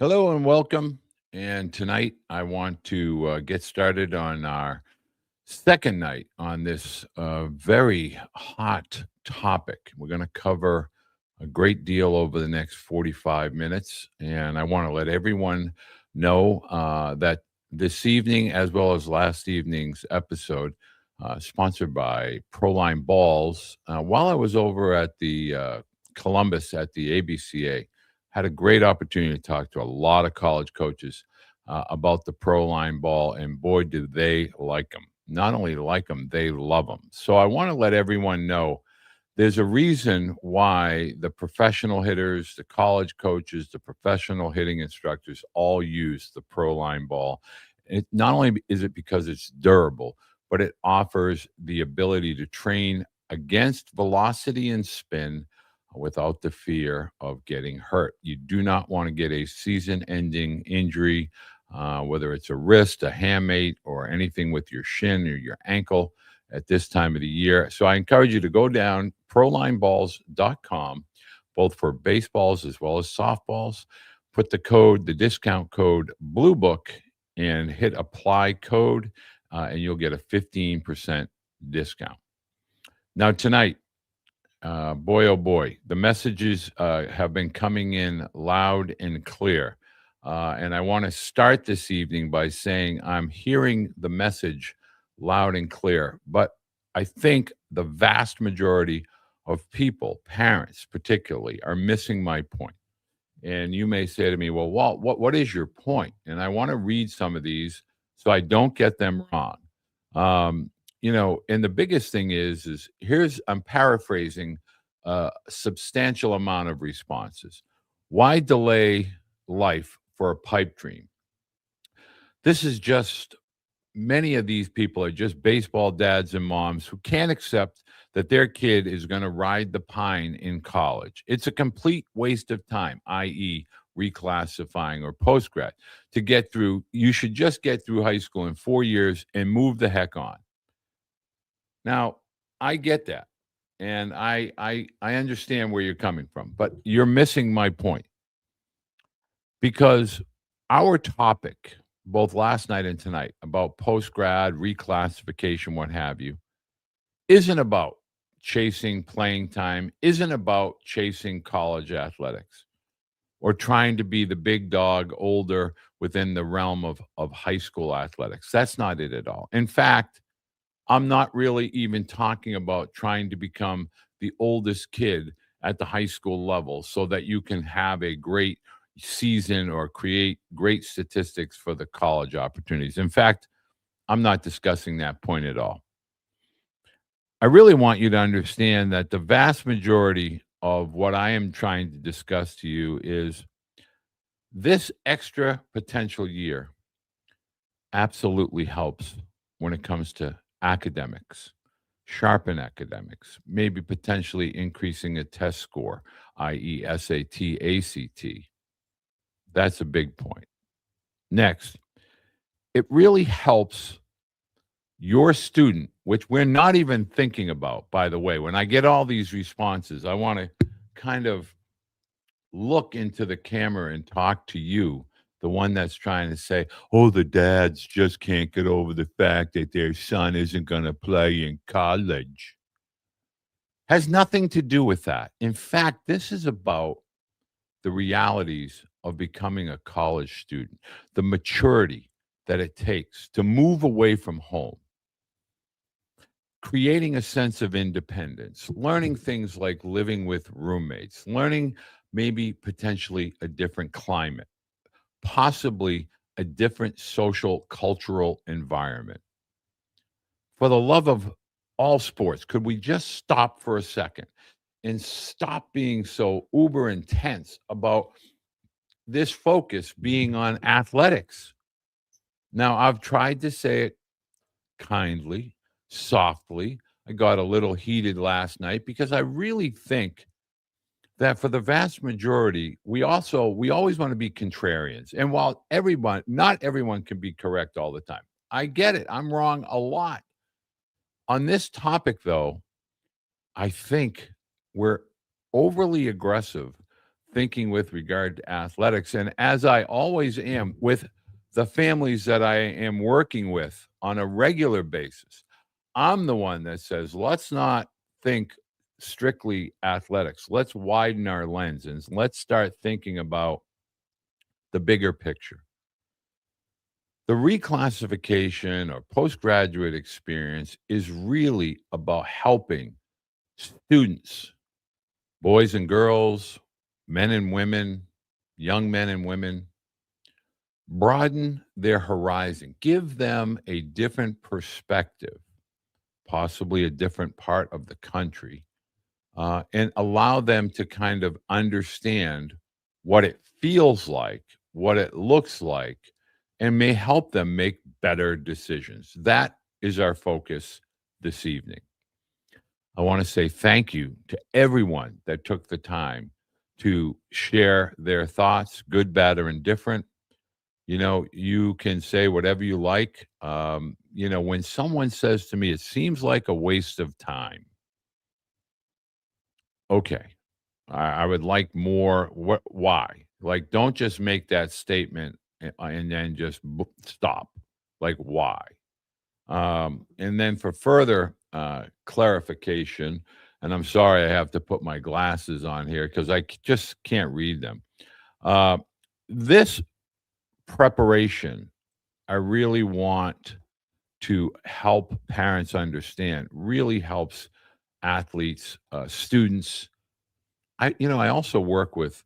Hello and welcome. And tonight I want to get started on our second night on this very hot topic. We're going to cover a great deal over the next 45 minutes. And I want to let everyone know that this evening, as well as last evening's episode, sponsored by Proline Balls, while I was over at the Columbus at the ABCA, had a great opportunity to talk to a lot of college coaches about the pro line ball, and boy, do they like them. Not only like them, they love them. So I want to let everyone know there's a reason why the professional hitters, the college coaches, the professional hitting instructors all use the pro line ball. It not only is it because it's durable, but it offers the ability to train against velocity and spin without the fear of getting hurt. You do not want to get a season ending injury, whether it's a wrist, a hamate, or anything with your shin or your ankle at this time of the year. So I encourage you to go down prolineballs.com, both for baseballs as well as softballs. Put the discount code Blue Book, and hit apply code, and you'll get a 15% discount. Now, tonight, boy, oh boy, the messages have been coming in loud and clear. And I want to start this evening by saying I'm hearing the message loud and clear, but I think the vast majority of people, parents particularly, are missing my point. And you may say to me, well, Walt, what is your point? And I want to read some of these so I don't get them wrong. And the biggest thing is I'm paraphrasing a substantial amount of responses. Why delay life for a pipe dream? This is just many of these people are just baseball dads and moms who can't accept that their kid is going to ride the pine in college. It's a complete waste of time, i.e., reclassifying or postgrad. To get through, you should just get through high school in 4 years and move the heck on. Now, I get that, and I understand where you're coming from, but you're missing my point, because our topic, both last night and tonight, about post-grad, reclassification, what have you, isn't about chasing playing time, isn't about chasing college athletics or trying to be the big dog older within the realm of high school athletics. That's not it at all. In fact, I'm not really even talking about trying to become the oldest kid at the high school level so that you can have a great season or create great statistics for the college opportunities. In fact, I'm not discussing that point at all. I really want you to understand that the vast majority of what I am trying to discuss to you is this extra potential year absolutely helps when it comes to academics, sharpen academics, maybe potentially increasing a test score, i.e., SAT, ACT. That's a big point. Next, it really helps your student, which we're not even thinking about, by the way. When I get all these responses, I want to kind of look into the camera and talk to you, the one that's trying to say, oh, the dads just can't get over the fact that their son isn't going to play in college. Has nothing to do with that. In fact, this is about the realities of becoming a college student, the maturity that it takes to move away from home, creating a sense of independence, learning things like living with roommates, learning maybe potentially a different climate, possibly a different social, cultural environment. For the love of all sports, could we just stop for a second and stop being so uber intense about this focus being on athletics? Now, I've tried to say it kindly, softly. I got a little heated last night because I really think that for the vast majority, we always want to be contrarians. And while not everyone can be correct all the time, I get it. I'm wrong a lot. On this topic, though, I think we're overly aggressive thinking with regard to athletics. And as I always am with the families that I am working with on a regular basis, I'm the one that says, let's not think strictly athletics. Let's widen our lens and let's start thinking about the bigger picture. The reclassification or postgraduate experience is really about helping students, boys and girls, men and women, young men and women, broaden their horizon, give them a different perspective, possibly a different part of the country, and allow them to kind of understand what it feels like, what it looks like, and may help them make better decisions. That is our focus this evening. I want to say thank you to everyone that took the time to share their thoughts, good, bad, or indifferent. You know, you can say whatever you like. When someone says to me, it seems like a waste of time. Okay. I would like more. Why? Like, don't just make that statement and then just stop. Like, why? And then for further clarification, and I'm sorry I have to put my glasses on here because just can't read them. This preparation, I really want to help parents understand, really helps athletes, students. I also work with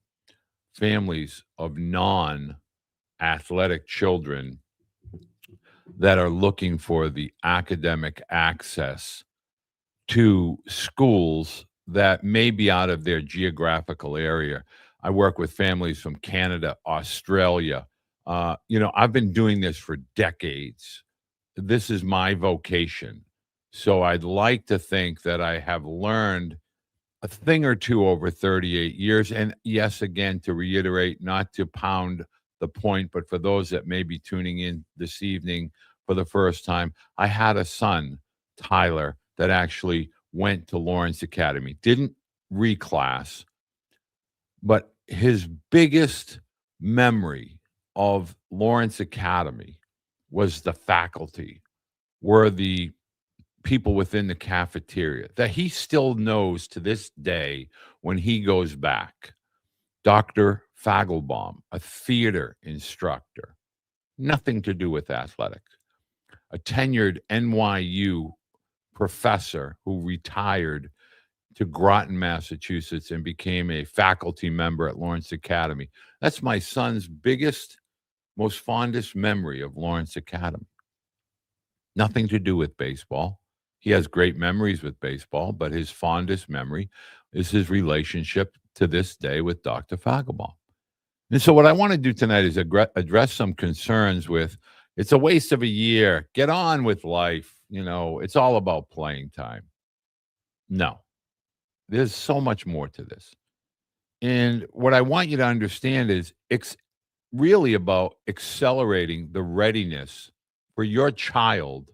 families of non-athletic children that are looking for the academic access to schools that may be out of their geographical area. I work with families from Canada, Australia. I've been doing this for decades. This is my vocation. So I'd like to think that I have learned a thing or two over 38 years. And yes, again, to reiterate, not to pound the point, but for those that may be tuning in this evening for the first time, I had a son, Tyler, that actually went to Lawrence Academy, didn't reclass, but his biggest memory of Lawrence Academy was the faculty, were the people within the cafeteria that he still knows to this day when he goes back. Dr. Fagelbaum, a theater instructor, nothing to do with athletics, a tenured NYU professor who retired to Groton, Massachusetts, and became a faculty member at Lawrence Academy. That's my son's biggest, most fondest memory of Lawrence Academy. Nothing to do with baseball. He has great memories with baseball, but his fondest memory is his relationship to this day with Dr. Fagelbaum. And so what I want to do tonight is address some concerns with, it's a waste of a year. Get on with life. It's all about playing time. No, there's so much more to this. And what I want you to understand is it's really about accelerating the readiness for your child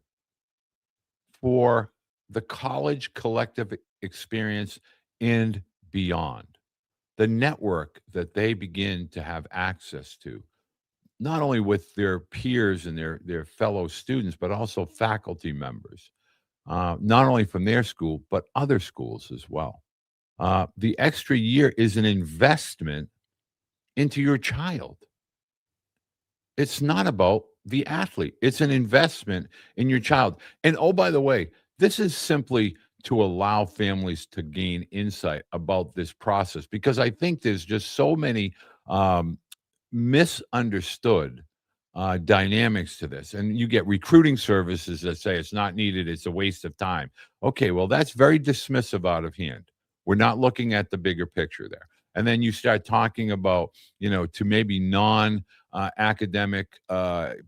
for the college collective experience and beyond. The network that they begin to have access to, not only with their peers and their fellow students, but also faculty members, not only from their school, but other schools as well. The extra year is an investment into your child. It's not about the athlete. It's an investment in your child. And oh, by the way, this is simply to allow families to gain insight about this process, because I think there's just so many misunderstood dynamics to this. And you get recruiting services that say it's not needed, it's a waste of time. Okay, well, that's very dismissive out of hand. We're not looking at the bigger picture there. And then you start talking about, to maybe non-academic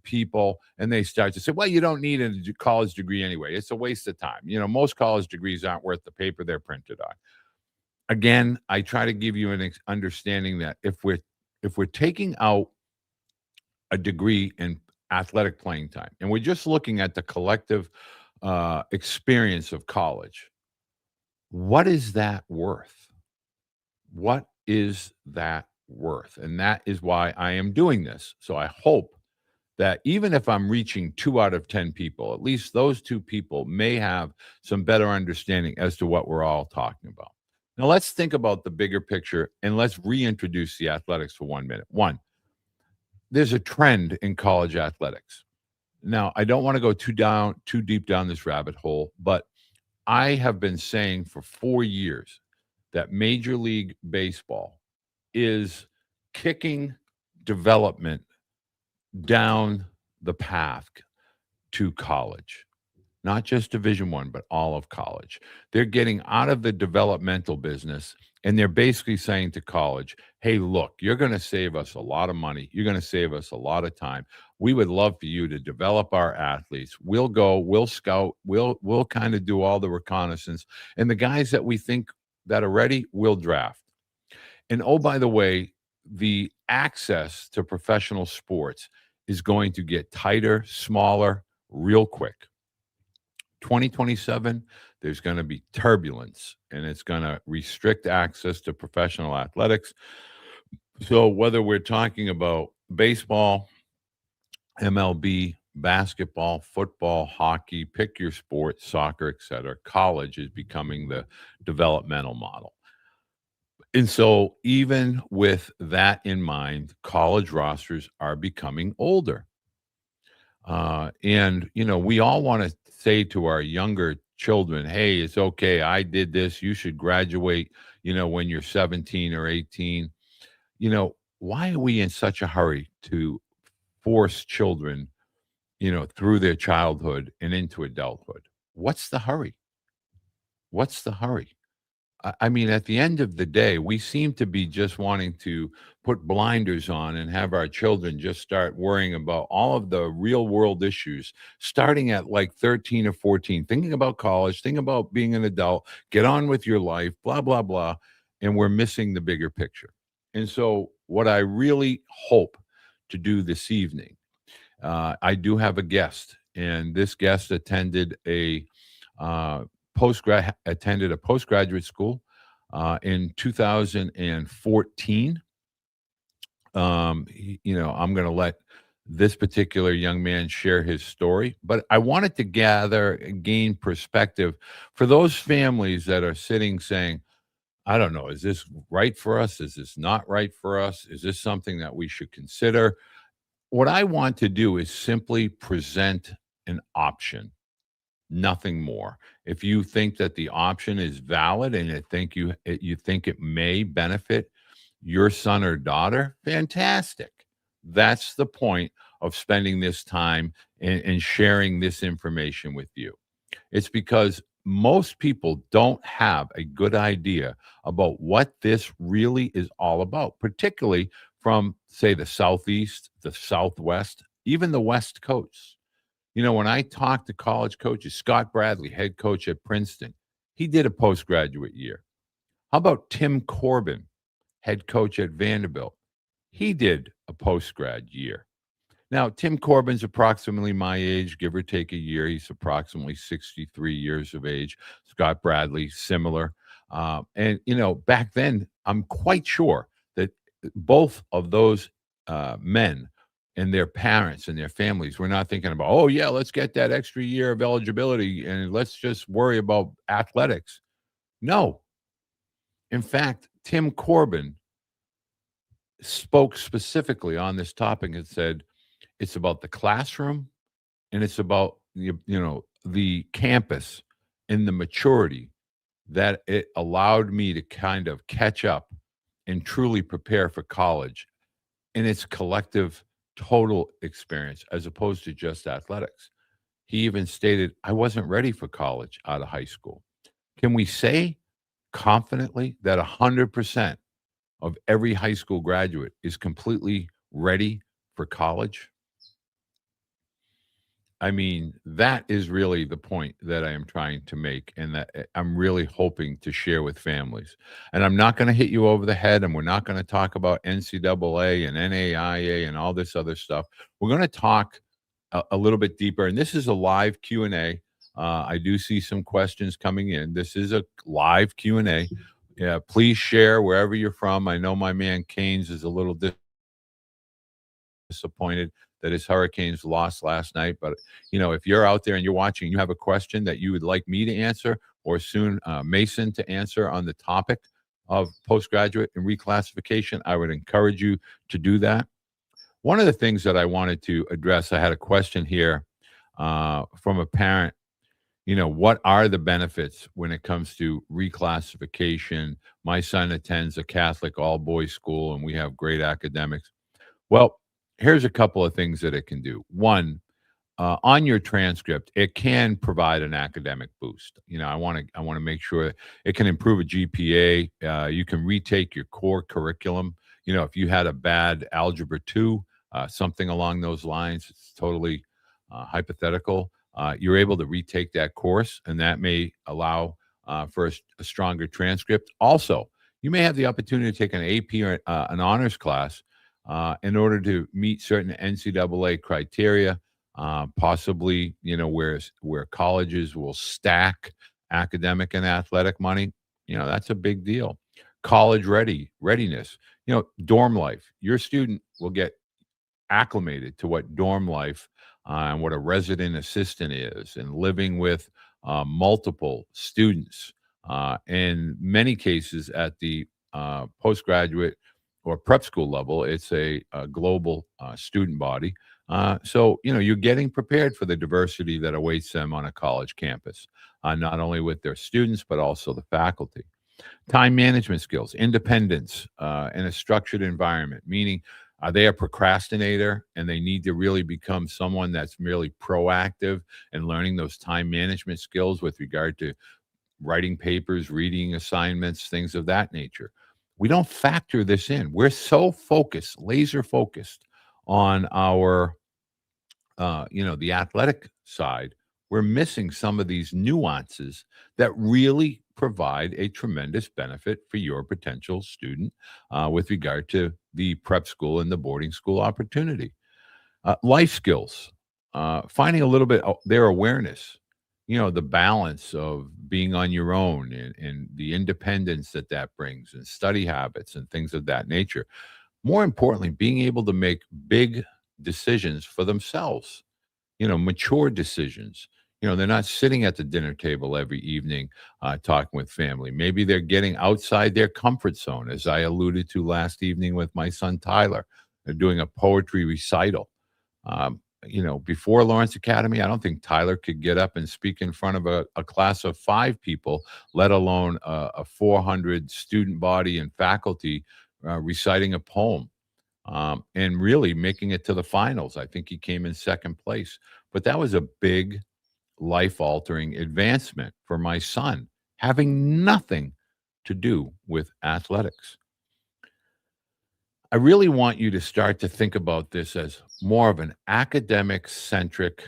people, and they start to say, well, you don't need a college degree anyway. It's a waste of time. Most college degrees aren't worth the paper they're printed on. Again, I try to give you an understanding that if we're taking out a degree in athletic playing time, and we're just looking at the collective experience of college, what is that worth? What is that worth? And that is why I am doing this. So I hope that even if I'm reaching 2 out of 10 people, at least those 2 people may have some better understanding as to what we're all talking about. Now, let's think about the bigger picture and let's reintroduce the athletics for 1 minute. One, there's a trend in college athletics. Now, I don't want to go too deep down this rabbit hole, but I have been saying for 4 years that Major League Baseball is kicking development down the path to college, not just Division I, but all of college. They're getting out of the developmental business, and they're basically saying to college, hey, look, you're going to save us a lot of money. You're going to save us a lot of time. We would love for you to develop our athletes. We'll go, we'll scout, we'll kind of do all the reconnaissance. And the guys that we think that are ready, we'll draft. And oh, by the way, the access to professional sports is going to get tighter, smaller, real quick. 2027, there's going to be turbulence, and it's going to restrict access to professional athletics. So whether we're talking about baseball, MLB, basketball, football, hockey, pick your sport, soccer, etc., college is becoming the developmental model. And so even with that in mind, college rosters are becoming older. And, we all want to say to our younger children, hey, it's okay. I did this. You should graduate, when you're 17 or 18. Why are we in such a hurry to force children, through their childhood and into adulthood? What's the hurry? What's the hurry? I mean, at the end of the day, we seem to be just wanting to put blinders on and have our children just start worrying about all of the real world issues, starting at like 13 or 14, thinking about college, thinking about being an adult, get on with your life, blah, blah, blah. And we're missing the bigger picture. And so, what I really hope to do this evening, I do have a guest, and this guest attended a postgraduate school in 2014. I'm going to let this particular young man share his story, but I wanted to gain perspective for those families that are sitting saying, I don't know, is this right for us? Is this not right for us? Is this something that we should consider? What I want to do is simply present an option. Nothing more. If you think that the option is valid and you think it may benefit your son or daughter, fantastic. That's the point of spending this time and sharing this information with you. It's because most people don't have a good idea about what this really is all about, particularly from, say, the Southeast, the Southwest, even the West Coast. When I talk to college coaches, Scott Bradley, head coach at Princeton, he did a postgraduate year. How about Tim Corbin, head coach at Vanderbilt? He did a postgrad year. Now, Tim Corbin's approximately my age, give or take a year. He's approximately 63 years of age. Scott Bradley, similar. And back then, I'm quite sure that both of those men and their parents and their families were not thinking about, oh, yeah, let's get that extra year of eligibility and let's just worry about athletics. No. In fact, Tim Corbin spoke specifically on this topic and said, it's about the classroom and it's about, the campus and the maturity that it allowed me to kind of catch up and truly prepare for college in its collective total experience as opposed to just athletics. He even stated, I wasn't ready for college out of high school. Can we say confidently that 100% of every high school graduate is completely ready for college? I mean, that is really the point that I am trying to make and that I'm really hoping to share with families. And I'm not going to hit you over the head, and we're not going to talk about NCAA and NAIA and all this other stuff. We're going to talk a little bit deeper, and this is a live Q&A. I do see some questions coming in. This is a live Q&A. Yeah, please share wherever you're from. I know my man Canes is a little disappointed that his Hurricanes lost last night. But if you're out there and you're watching, you have a question that you would like me to answer, or soon Mason to answer on the topic of postgraduate and reclassification, I would encourage you to do that. One of the things that I wanted to address, I had a question here from a parent. What are the benefits when it comes to reclassification? My son attends a Catholic all boys school and we have great academics. Well, here's a couple of things that it can do. One, on your transcript, it can provide an academic boost. I want to make sure it can improve a GPA. You can retake your core curriculum. If you had a bad algebra 2, something along those lines, it's totally hypothetical. You're able to retake that course, and that may allow for a stronger transcript. Also, you may have the opportunity to take an AP or an honors class in order to meet certain NCAA criteria. Possibly, where colleges will stack academic and athletic money. That's a big deal. College readiness. Dorm life. Your student will get acclimated to what dorm life and what a resident assistant is, and living with multiple students. In many cases, at the postgraduate or prep school level, it's a global student body. So, you're getting prepared for the diversity that awaits them on a college campus, not only with their students, but also the faculty. Time management skills, independence, in a structured environment, meaning are they a procrastinator and they need to really become someone that's merely proactive and learning those time management skills with regard to writing papers, reading assignments, things of that nature. We don't factor this in. We're so focused, laser focused on our, the athletic side. We're missing some of these nuances that really provide a tremendous benefit for your potential student with regard to the prep school and the boarding school opportunity. Life skills, finding a little bit their awareness, the balance of being on your own, and the independence that brings, and study habits and things of that nature. More importantly, being able to make big decisions for themselves, mature decisions. They're not sitting at the dinner table every evening talking with family. Maybe they're getting outside their comfort zone, as I alluded to last evening with my son Tyler. They're doing a poetry recital. Before Lawrence Academy, I don't think Tyler could get up and speak in front of a class of 5 people, let alone a 400 student body and faculty reciting a poem. And really making it to the finals. I think he came in second place. But that was a big life altering advancement for my son, having nothing to do with athletics. I really want you to start to think about this as more of an academic centric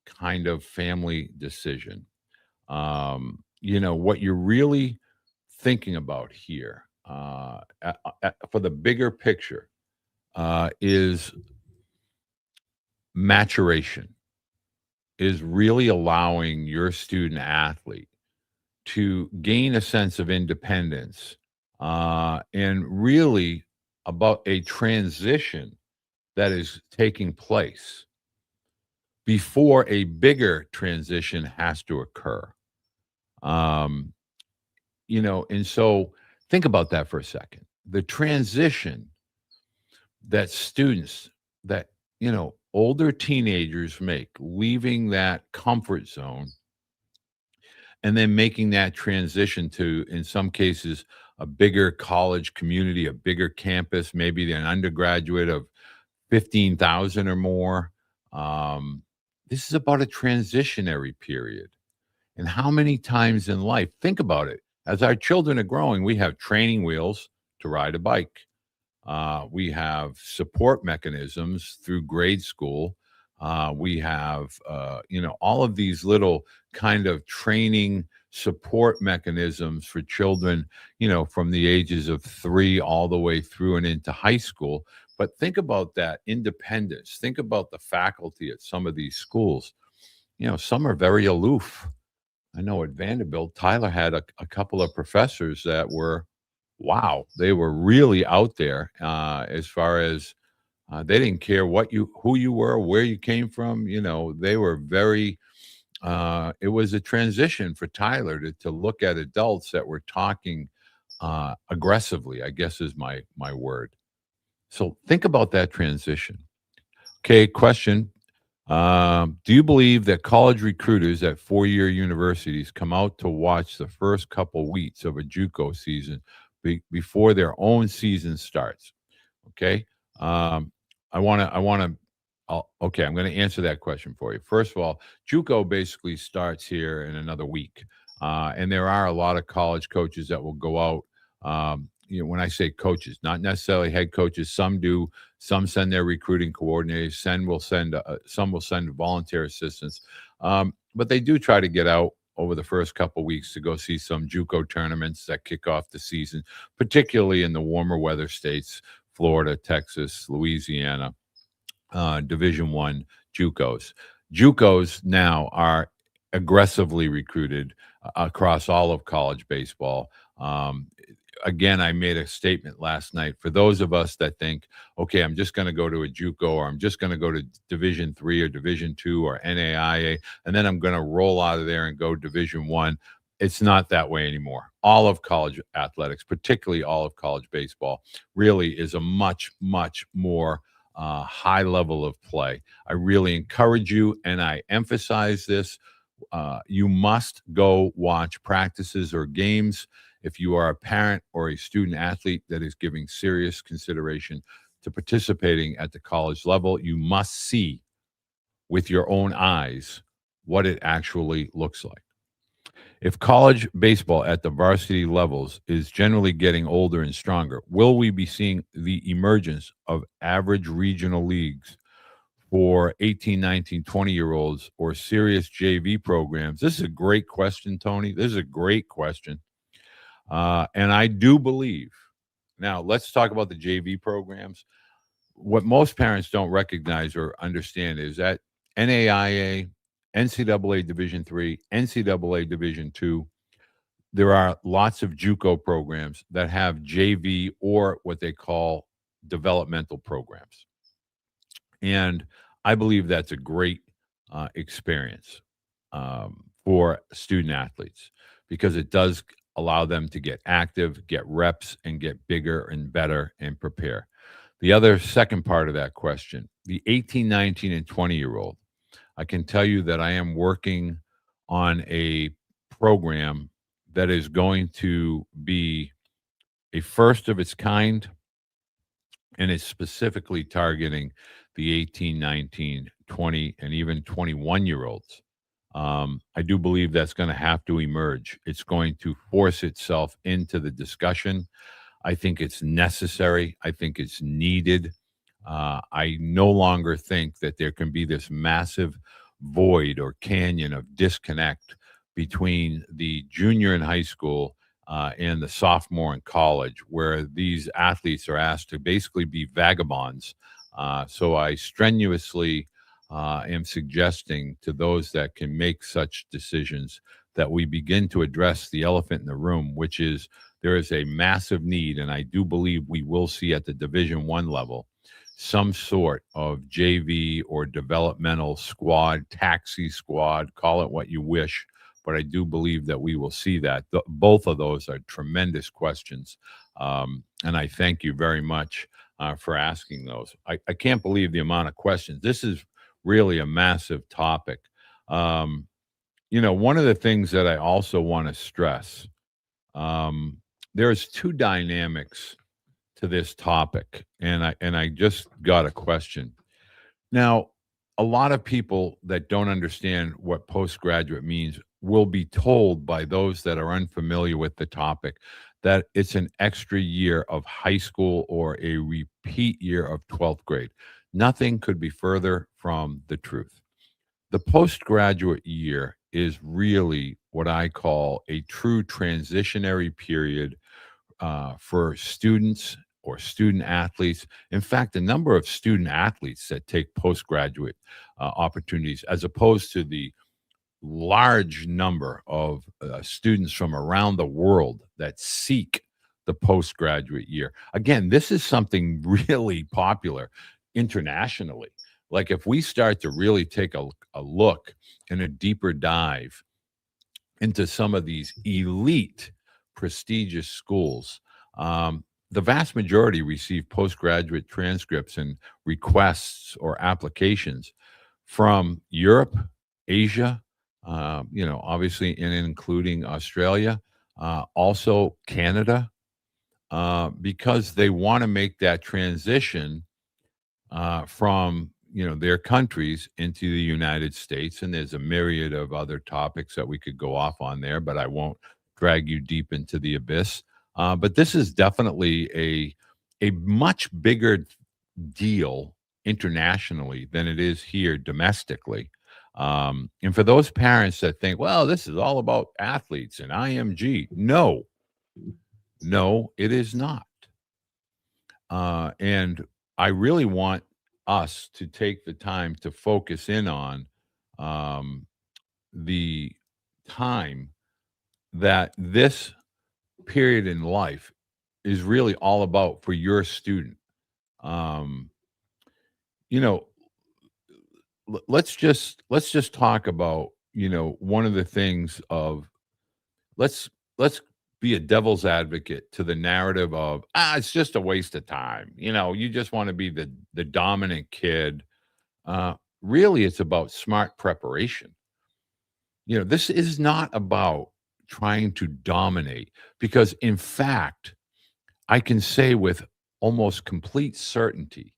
kind of family decision. What you're really thinking about here for the bigger picture is maturation, is really allowing your student athlete to gain a sense of independence and really about a transition that is taking place before a bigger transition has to occur. Um, and so think about that for a second. The transition that students, that older teenagers make, leaving that comfort zone and then making that transition to, in some cases, a bigger college community, a bigger campus, maybe an undergraduate of 15,000 or more. This is about a transitionary period. And how many times in life, think about it, as our children are growing, we have training wheels to ride a bike. We have support mechanisms through grade school. We have, all of these little kind of training support mechanisms for children, from the ages of 3 all the way through and into high school. But think about that independence. Think about the faculty at some of these schools. Some are very aloof. I know at Vanderbilt, Tyler had a couple of professors that were, wow, they were really out there as far as they didn't care who you were, where you came from. They were very. It was a transition for Tyler to look at adults that were talking aggressively, I guess is my word. So think about that transition. Okay, question. Do you believe that college recruiters at four-year universities come out to watch the first couple weeks of a JUCO season before their own season starts? Okay. Um, okay, I'm going to answer that question for you. First of all, JUCO basically starts here in another week. And there are a lot of college coaches that will go out. When I say coaches, not necessarily head coaches, some do. Some send their recruiting coordinators. Some will send volunteer assistants. But they do try to get out over the first couple weeks to go see some JUCO tournaments that kick off the season, particularly in the warmer weather states, Florida, Texas, Louisiana, Division I JUCOs. JUCOs now are aggressively recruited across all of college baseball. Again, I made a statement last night for those of us that think, okay, I'm just going to go to a JUCO, or I'm just going to go to Division III or Division II or NAIA, and then I'm going to roll out of there and go Division I. It's not that way anymore. All of college athletics, particularly all of college baseball, really is a much, much more high level of play. I really encourage you, and I emphasize this. You must go watch practices or games if you are a parent or a student athlete that is giving serious consideration to participating at the college level. You must see with your own eyes what it actually looks like. If college baseball at the varsity levels is generally getting older and stronger, will we be seeing the emergence of average regional leagues for 18, 19, 20-year-olds or serious JV programs? This is a great question, Tony. This is a great question. And I do believe, now let's talk about the JV programs. What most parents don't recognize or understand is that NAIA, NCAA Division III, NCAA Division II, there are lots of JUCO programs that have JV or what they call developmental programs. And I believe that's a great experience for student athletes because it does allow them to get active, get reps, and get bigger and better and prepare. The other second part of that question, the 18, 19, and 20-year-old, I can tell you that I am working on a program that is going to be a first of its kind, and it's specifically targeting the 18, 19, 20, and even 21-year-olds. I do believe that's going to have to emerge. It's going to force itself into the discussion. I think it's necessary. I think it's needed. I no longer think that there can be this massive void or canyon of disconnect between the junior in high school and the sophomore in college, where these athletes are asked to basically be vagabonds. So I strenuously am suggesting to those that can make such decisions that we begin to address the elephant in the room, which is there is a massive need, and I do believe we will see at the Division I level some sort of JV or developmental squad, taxi squad, call it what you wish, but I do believe that we will see that. Both of those are tremendous questions, and I thank you very much for asking those. I can't believe the amount of questions. This is really a massive topic. One of the things that I also want to stress, there's two dynamics to this topic, and I just got a question. Now, a lot of people that don't understand what postgraduate means will be told by those that are unfamiliar with the topic that it's an extra year of high school or a repeat year of 12th grade. Nothing could be further from the truth. The postgraduate year is really what I call a true transitionary period for students or student athletes. In fact, the number of student athletes that take postgraduate opportunities, as opposed to the large number of students from around the world that seek the postgraduate year. Again, this is something really popular internationally. Like if we start to really take a look and a deeper dive into some of these elite, prestigious schools, the vast majority receive postgraduate transcripts and requests or applications from Europe, Asia, obviously, and including Australia, also Canada, because they want to make that transition from their countries into the United States. And there's a myriad of other topics that we could go off on there, but I won't drag you deep into the abyss. But this is definitely a much bigger deal internationally than it is here domestically. And for those parents that think, well, this is all about athletes and IMG, no, it is not. And I really want us to take the time to focus in on the time that this period in life is really all about for your student. Um, you know, let's just talk about one of the things of let's be a devil's advocate to the narrative of it's just a waste of time. You just want to be the dominant kid. Really, it's about smart preparation. This is not about trying to dominate, because in fact, I can say with almost complete certainty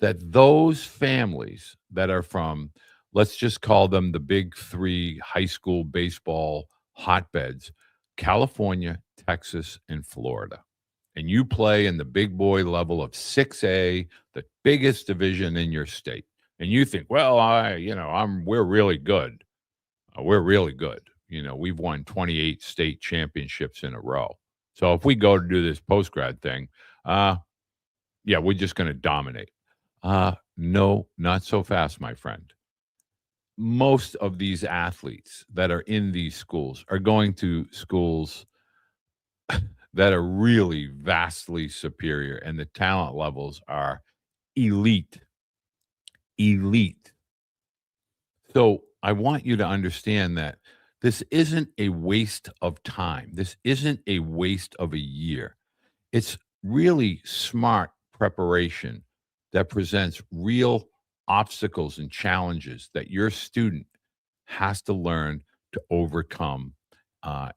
that those families that are from, let's just call them the big three high school baseball hotbeds, California, Texas, and Florida, and you play in the big boy level of 6A, the biggest division in your state, and you think, well, we're really good. We're really good. We've won 28 state championships in a row. So if we go to do this postgrad thing, yeah, we're just going to dominate. No, not so fast, my friend. Most of these athletes that are in these schools are going to schools that are really vastly superior, and the talent levels are elite. So I want you to understand that this isn't a waste of time. This isn't a waste of a year. It's really smart preparation that presents real obstacles and challenges that your student has to learn to overcome,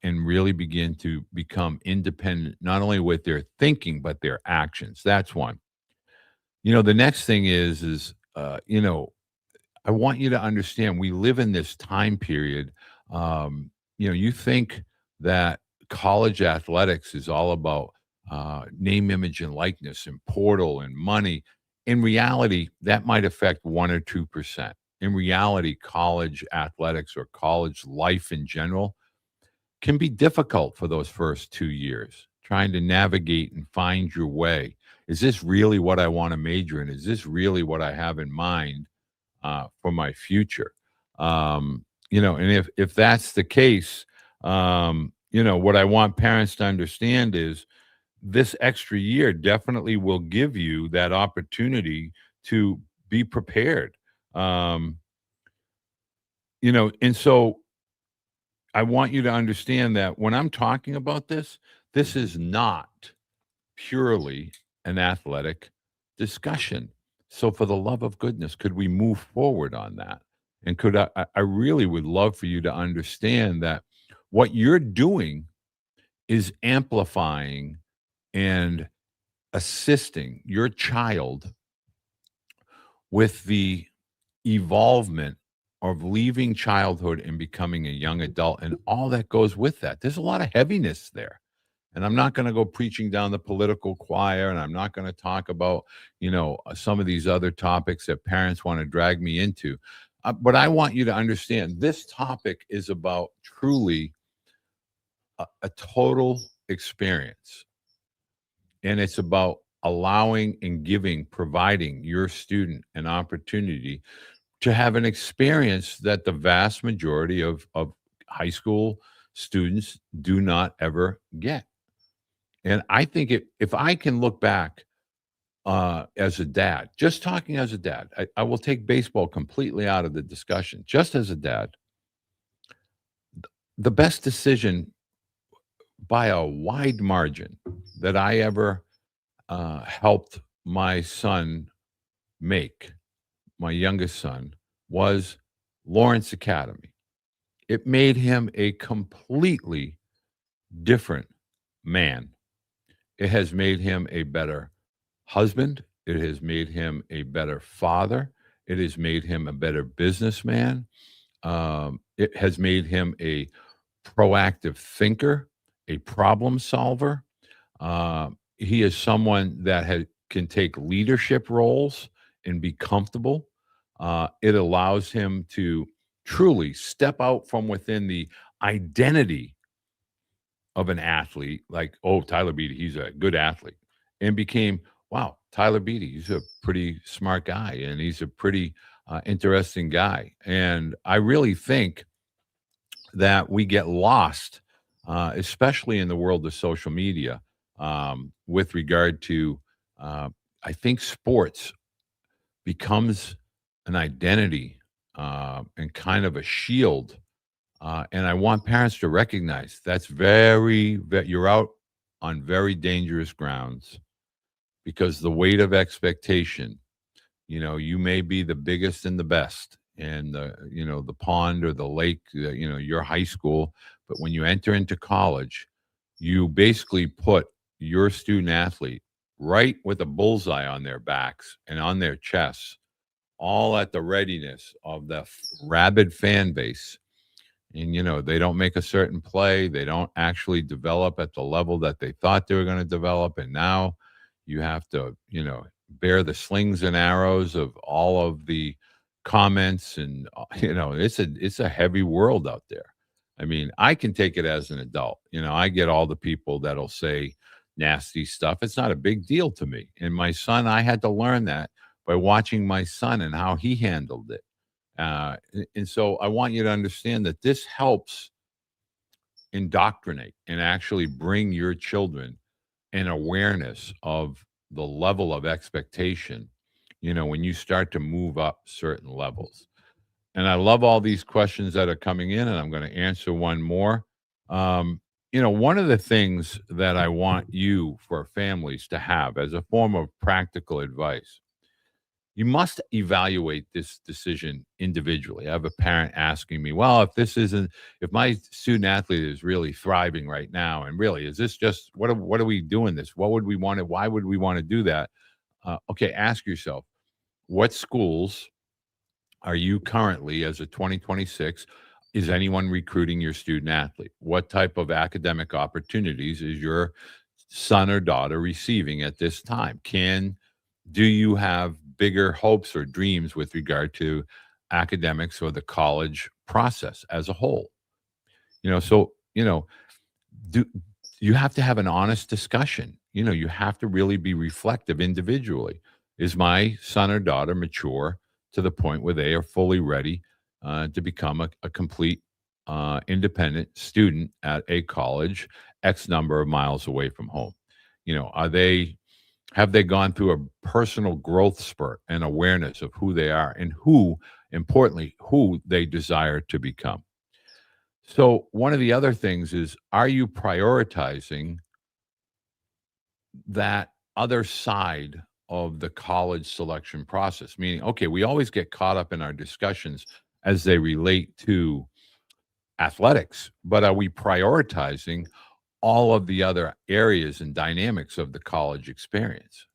and really begin to become independent, not only with their thinking, but their actions. That's one. The next thing is I want you to understand we live in this time period. You think that college athletics is all about name, image, and likeness, and portal and money. In reality, that might affect 1 or 2%. In reality, college athletics or college life in general can be difficult for those first 2 years, trying to navigate and find your way. Is this really what I want to major in? Is this really what I have in mind for my future? And if that's the case, what I want parents to understand is this extra year definitely will give you that opportunity to be prepared. And so I want you to understand that when I'm talking about this, this is not purely an athletic discussion. So for the love of goodness, could we move forward on that? And I really would love for you to understand that what you're doing is amplifying and assisting your child with the evolvement of leaving childhood and becoming a young adult and all that goes with that. There's a lot of heaviness there. And I'm not going to go preaching down the political choir, and I'm not going to talk about, some of these other topics that parents want to drag me into. But I want you to understand this topic is about truly a total experience. And it's about allowing and providing your student an opportunity to have an experience that the vast majority of high school students do not ever get. And I think if I can look back as a dad, just talking as a dad, I will take baseball completely out of the discussion. Just as a dad, the best decision by a wide margin that I ever helped my son make, my youngest son, was Lawrence Academy. It made him a completely different man. It has made him a better husband. It has made him a better father. It has made him a better businessman. It has made him a proactive thinker, a problem solver. He is someone that can take leadership roles and be comfortable. It allows him to truly step out from within the identity of an athlete, like, oh, Tyler Beede, he's a good athlete, and became, wow, Tyler Beede, he's a pretty smart guy and he's a pretty interesting guy. And I really think that we get lost, especially in the world of social media, with regard to, I think sports becomes an identity and kind of a shield. And I want parents to recognize that's you're out on very dangerous grounds, because the weight of expectation, you may be the biggest and the best in the pond or the lake, your high school. But when you enter into college, you basically put your student athlete right with a bullseye on their backs and on their chests, all at the readiness of the rabid fan base. And they don't make a certain play, they don't actually develop at the level that they thought they were going to develop, and now you have to bear the slings and arrows of all of the comments. And it's a heavy world out there. I mean, I can take it as an adult. I get all the people that'll say nasty stuff. It's not a big deal to me. And my son, I had to learn that by watching my son and how he handled it. And so I want you to understand that this helps indoctrinate and actually bring your children an awareness of the level of expectation, when you start to move up certain levels. And I love all these questions that are coming in, and I'm going to answer one more. One of the things that I want you, for families, to have as a form of practical advice, you must evaluate this decision individually. I have a parent asking me, well, if my student athlete is really thriving right now, and really, is this just, what are we doing this? What would we want to, why would we want to do that? Okay, ask yourself, what schools are you currently, as a 2026, is anyone recruiting your student athlete? What type of academic opportunities is your son or daughter receiving at this time? Do you have bigger hopes or dreams with regard to academics or the college process as a whole? Do you have to have an honest discussion? You have to really be reflective individually. Is my son or daughter mature to the point where they are fully ready to become a complete independent student at a college X number of miles away from home? Have they gone through a personal growth spurt and awareness of who they are and importantly, who they desire to become? So one of the other things is, are you prioritizing that other side of the college selection process? Meaning, okay, we always get caught up in our discussions as they relate to athletics, but are we prioritizing all of the other areas and dynamics of the college experience?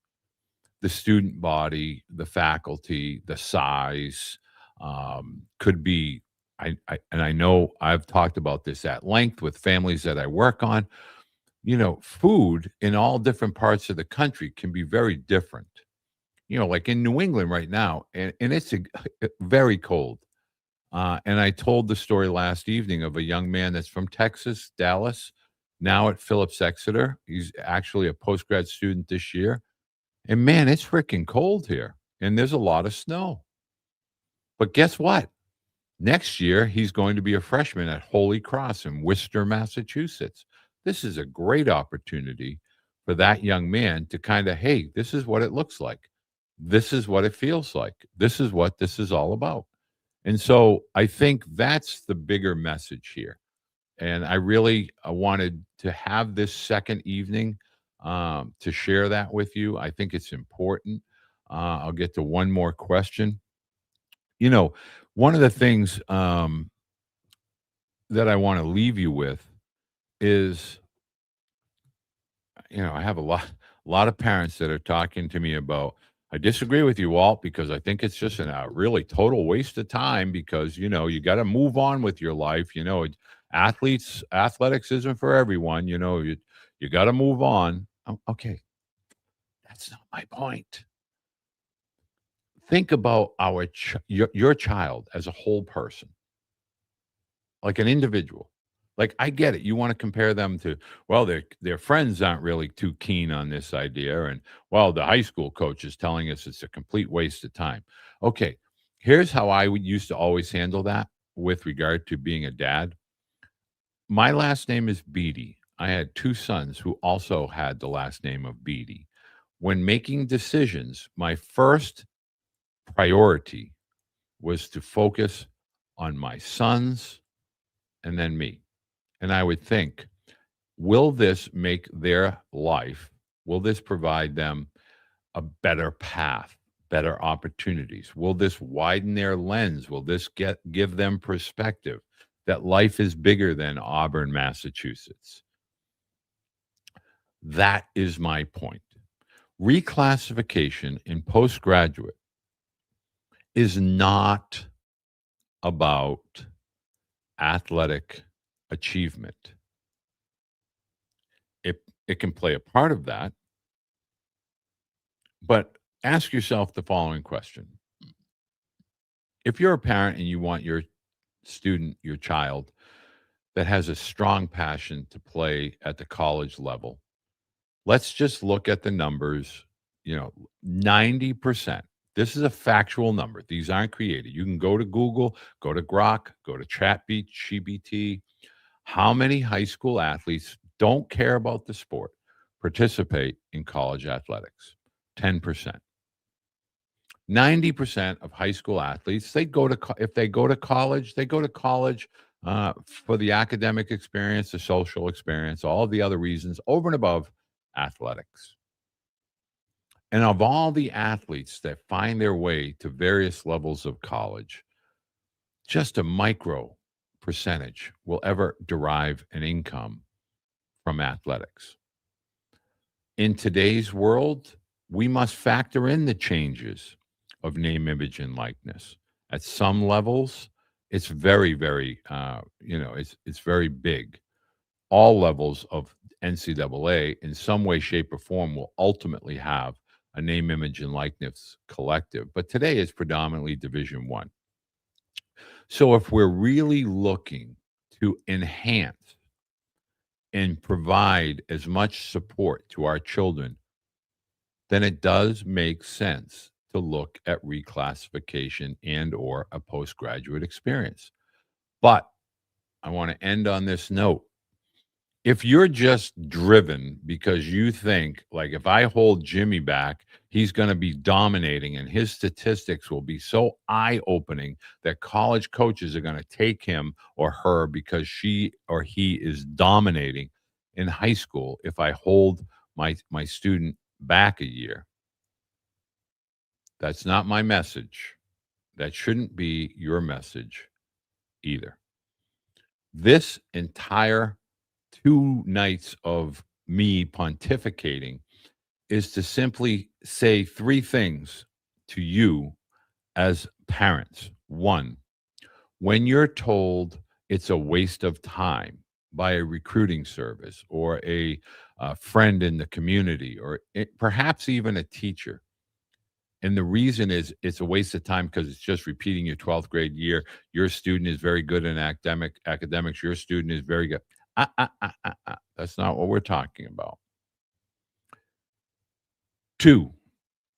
The student body, the faculty, the size, could be, and I know I've talked about this at length with families that I work on. Food in all different parts of the country can be very different. Like in New England right now, and it's very cold. And I told the story last evening of a young man that's from Texas, Dallas, now at Phillips Exeter. He's actually a postgrad student this year. And man, it's freaking cold here. And there's a lot of snow. But guess what? Next year, he's going to be a freshman at Holy Cross in Worcester, Massachusetts. This is a great opportunity for that young man to kind of, hey, this is what it looks like. This is what it feels like. This is what this is all about. And so I think that's the bigger message here. And I really wanted to have this second evening to share that with you. I think it's important. I'll get to one more question. You know, one of the things that I want to leave you with is, I have a lot of parents that are talking to me about, I disagree with you, Walt, because I think it's just a really total waste of time because, you got to move on with your life. Athletics isn't for everyone. You got to move on. Okay. That's not my point. Think about your child as a whole person, like an individual. Like, I get it. You want to compare them to, well, their friends aren't really too keen on this idea, and well, the high school coach is telling us it's a complete waste of time. Okay, here's how I would used to always handle that with regard to being a dad. My last name is Beede. I had two sons who also had the last name of Beede. When making decisions, my first priority was to focus on my sons and then me. And I would think, will this make their life, will this provide them a better path, better opportunities? Will this widen their lens? Will this give them perspective that life is bigger than Auburn, Massachusetts? That is my point. Reclassification in postgraduate is not about athletic achievement. It can play a part of that, but ask yourself the following question. If you're a parent and you want your student, your child, that has a strong passion to play at the college level, let's just look at the numbers. 90%. This is a factual number. These aren't created. You can go to Google, go to Grok, go to ChatGPT. How many high school athletes don't care about the sport participate in college athletics? 10%. 90% of high school athletes, if they go to college, they go to college for the academic experience, the social experience, all the other reasons over and above athletics. And of all the athletes that find their way to various levels of college, just a micro percentage will ever derive an income from athletics. In today's world, we must factor in the changes of name, image, and likeness. At some levels, it's very, very, it's very big. All levels of NCAA, in some way, shape, or form, will ultimately have a name, image, and likeness collective. But today is predominantly Division One. So if we're really looking to enhance and provide as much support to our children, then it does make sense to look at reclassification and or a postgraduate experience. But I want to end on this note. If you're just driven because you think, like, if I hold Jimmy back, he's going to be dominating and his statistics will be so eye-opening that college coaches are going to take him or her because she or he is dominating in high school if I hold my student back a year. That's not my message. That shouldn't be your message either. This entire 2 nights of me pontificating is to simply say 3 things to you as parents. 1, when you're told it's a waste of time by a recruiting service or a friend in the community or perhaps even a teacher, and the reason is it's a waste of time because it's just repeating your 12th grade year. Your student is very good in academics. Your student is very good. That's not what we're talking about. 2,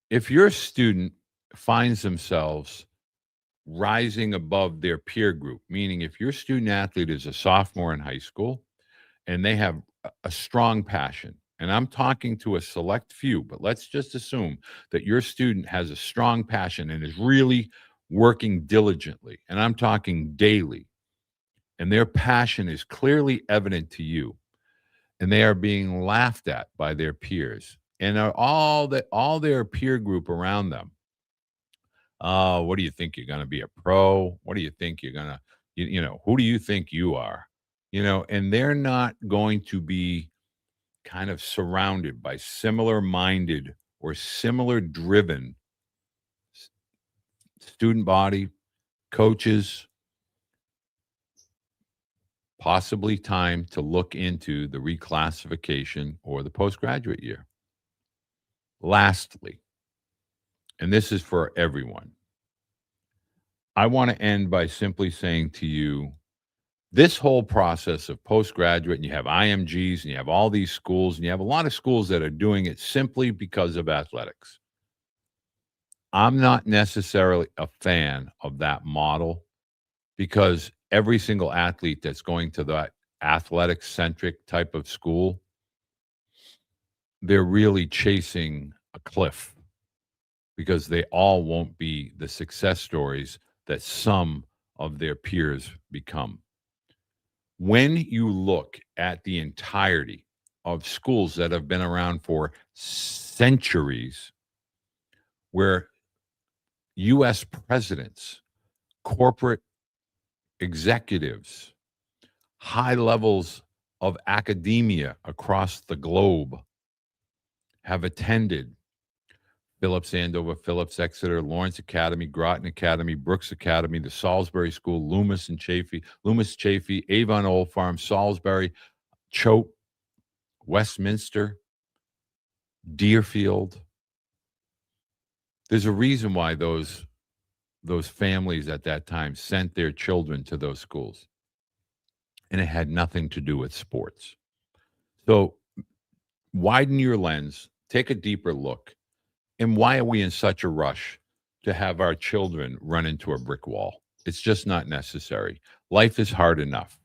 if your student finds themselves rising above their peer group, meaning if your student athlete is a sophomore in high school and they have a strong passion, and I'm talking to a select few, but let's just assume that your student has a strong passion and is really working diligently, and I'm talking daily, and their passion is clearly evident to you, and they are being laughed at by their peers, and are all their peer group around them. What do you think you're going to be a pro? What do you think you're going to, who do you think you are? And they're not going to be kind of surrounded by similar minded or similar driven student body, coaches, possibly time to look into the reclassification or the postgraduate year. Lastly, and this is for everyone, I want to end by simply saying to you, this whole process of postgraduate, and you have IMGs and you have all these schools, and you have a lot of schools that are doing it simply because of athletics. I'm not necessarily a fan of that model because every single athlete that's going to that athletic centric type of school, they're really chasing a cliff because they all won't be the success stories that some of their peers become. When you look at the entirety of schools that have been around for centuries, where US presidents, corporate executives, high levels of academia across the globe have attended Phillips Andover, Phillips Exeter, Lawrence Academy, Groton Academy, Brooks Academy, the Salisbury School, Loomis Chaffee, Avon Old Farm, Salisbury, Choate, Westminster, Deerfield. There's a reason why those families at that time sent their children to those schools. And it had nothing to do with sports. So widen your lens, take a deeper look. And why are we in such a rush to have our children run into a brick wall? It's just not necessary. Life is hard enough.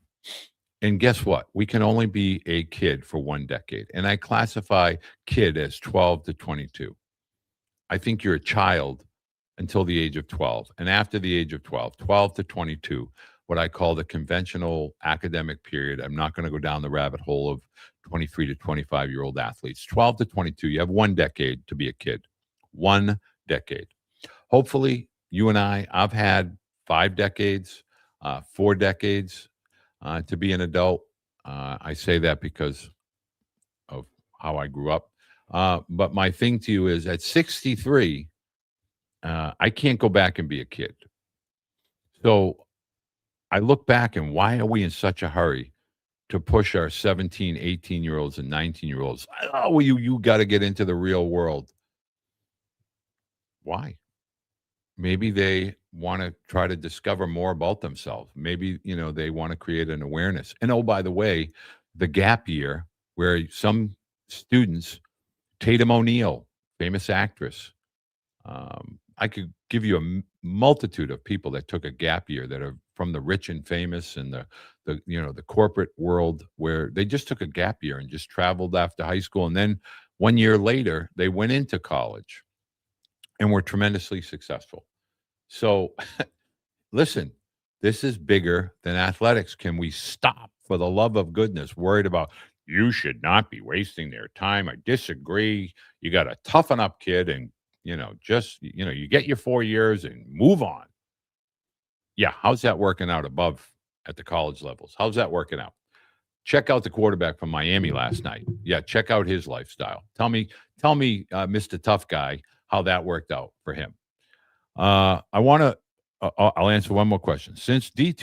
And guess what? We can only be a kid for 1 decade. And I classify kid as 12 to 22. I think you're a child until the age of 12. And after the age of 12 to 22, what I call the conventional academic period. I'm not going to go down the rabbit hole of 23 to 25-year-old athletes. 12 to 22, you have 1 decade to be a kid. 1 decade. Hopefully, you and I've had 5 decades, 4 decades to be an adult. I say that because of how I grew up. But my thing to you is at 63, I can't go back and be a kid. So I look back and why are we in such a hurry to push our 17, 18-year-olds and 19-year-olds? Oh, well, you got to get into the real world. Why? Maybe they want to try to discover more about themselves. Maybe, they want to create an awareness. And oh, by the way, the gap year where some students, Tatum O'Neal, famous actress, I could give you a multitude of people that took a gap year that are from the rich and famous and the corporate world where they just took a gap year and just traveled after high school. And then 1 year later, they went into college and were tremendously successful. So listen, this is bigger than athletics. Can we stop, for the love of goodness, worried about you should not be wasting their time? I disagree. You got to toughen up, kid, and you get your 4 years and move on. Yeah, how's that working out above at the college levels? How's that working out? Check out the quarterback from Miami last night. Yeah, check out his lifestyle. Tell me, Mr. Tough Guy, how that worked out for him. I'll answer one more question. Since D2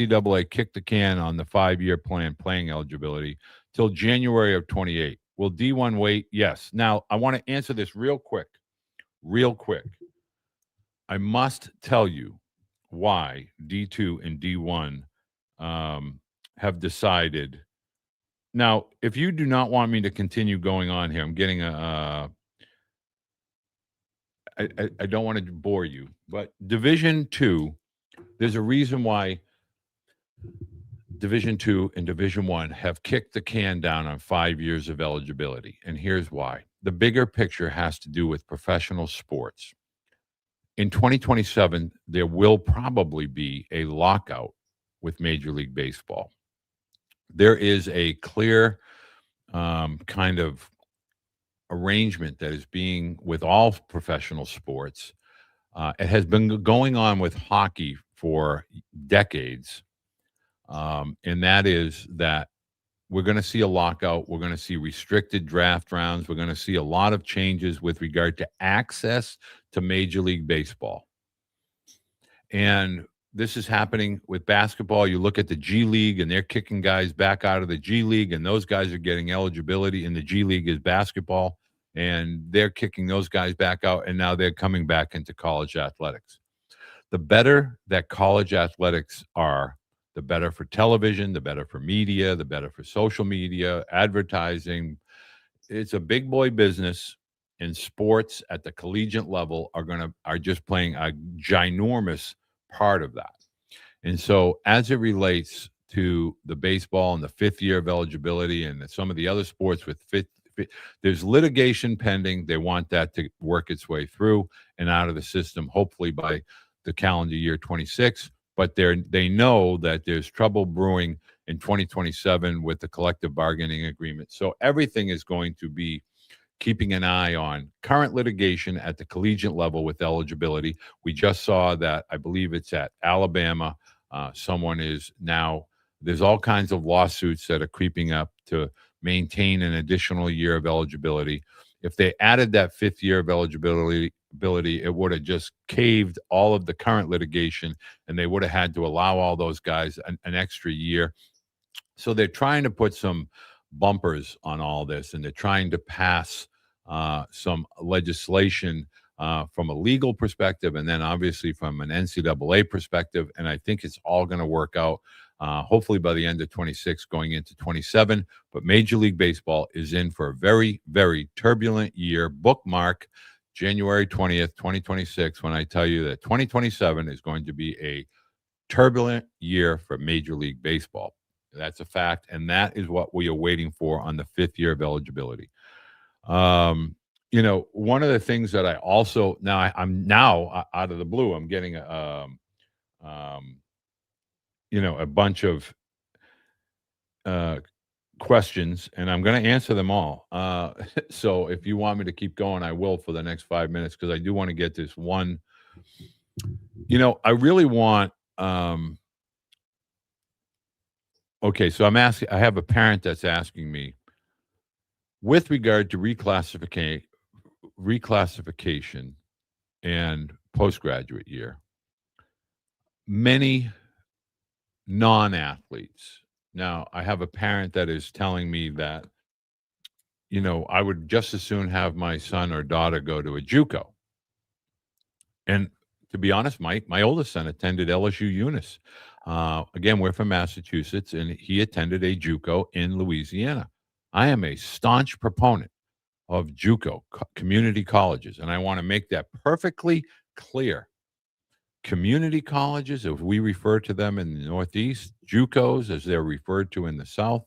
NCAA kicked the can on the 5-year plan playing eligibility till January of 28, will D1 wait? Yes. Now, I want to answer this real quick. I must tell you why D2 and D1 have decided. Now, if you do not want me to continue going on here, I'm getting I don't want to bore you, but Division II There's a reason why Division II and Division I have kicked the can down on 5 years of eligibility, and here's why. The bigger picture has to do with professional sports. In 2027, there will probably be a lockout with Major League Baseball. There is a clear kind of arrangement that is being with all professional sports. It has been going on with hockey for decades, and that is that we're going to see a lockout. We're going to see restricted draft rounds. We're going to see a lot of changes with regard to access to Major League Baseball. And this is happening with basketball. You look at the G League, and they're kicking guys back out of the G League, and those guys are getting eligibility. In the G League is basketball, and they're kicking those guys back out, and now they're coming back into college athletics. The better that college athletics are, the better for television, the better for media, the better for social media, advertising. It's a big boy business, and sports at the collegiate level are just playing a ginormous part of that. And so as it relates to the baseball and the 5th year of eligibility and some of the other sports with there's litigation pending. They want that to work its way through and out of the system, hopefully by the calendar year 26. But they know that there's trouble brewing in 2027 with the collective bargaining agreement. So everything is going to be keeping an eye on current litigation at the collegiate level with eligibility. We just saw that, I believe it's at Alabama. Someone is now, there's all kinds of lawsuits that are creeping up to maintain an additional year of eligibility. If they added that 5th year of eligibility, it would have just caved all of the current litigation, and they would have had to allow all those guys an extra year. So they're trying to put some bumpers on all this, and they're trying to pass some legislation from a legal perspective, and then obviously from an NCAA perspective. And I think it's all going to work out, hopefully by the end of 26, going into 27. But Major League Baseball is in for a very, very turbulent year. Bookmark January 20th, 2026, when I tell you that 2027 is going to be a turbulent year for Major League Baseball. That's a fact, and that is what we are waiting for on the 5th year of eligibility. One of the things that I also I'm now out of the blue, I'm getting a bunch of questions, and I'm going to answer them all. So if you want me to keep going, I will for the next 5 minutes, because I do want to get this one. I really want. Okay, so I have a parent that's asking me, with regard to reclassification and postgraduate year, many non-athletes. Now, I have a parent that is telling me that, I would just as soon have my son or daughter go to a JUCO. And to be honest, my oldest son attended LSU Eunice. Again, we're from Massachusetts, and he attended a JUCO in Louisiana. I am a staunch proponent of JUCO, community colleges, and I want to make that perfectly clear. Community colleges, as we refer to them in the Northeast, JUCOs, as they're referred to in the South,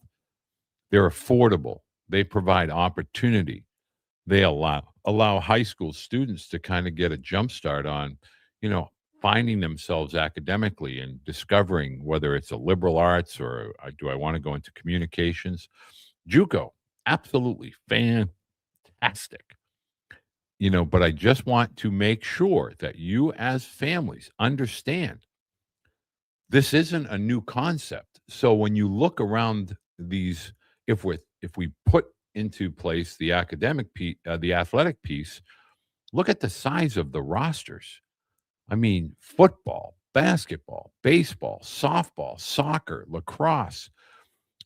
they're affordable. They provide opportunity. They allow high school students to kind of get a jump start on, finding themselves academically and discovering whether it's a liberal arts or do I want to go into communications. JUCO, absolutely fantastic. But I just want to make sure that you as families understand this isn't a new concept. So when you look around these, if we put into place the academic piece, the athletic piece, look at the size of the rosters. I mean, football, basketball, baseball, softball, soccer, lacrosse.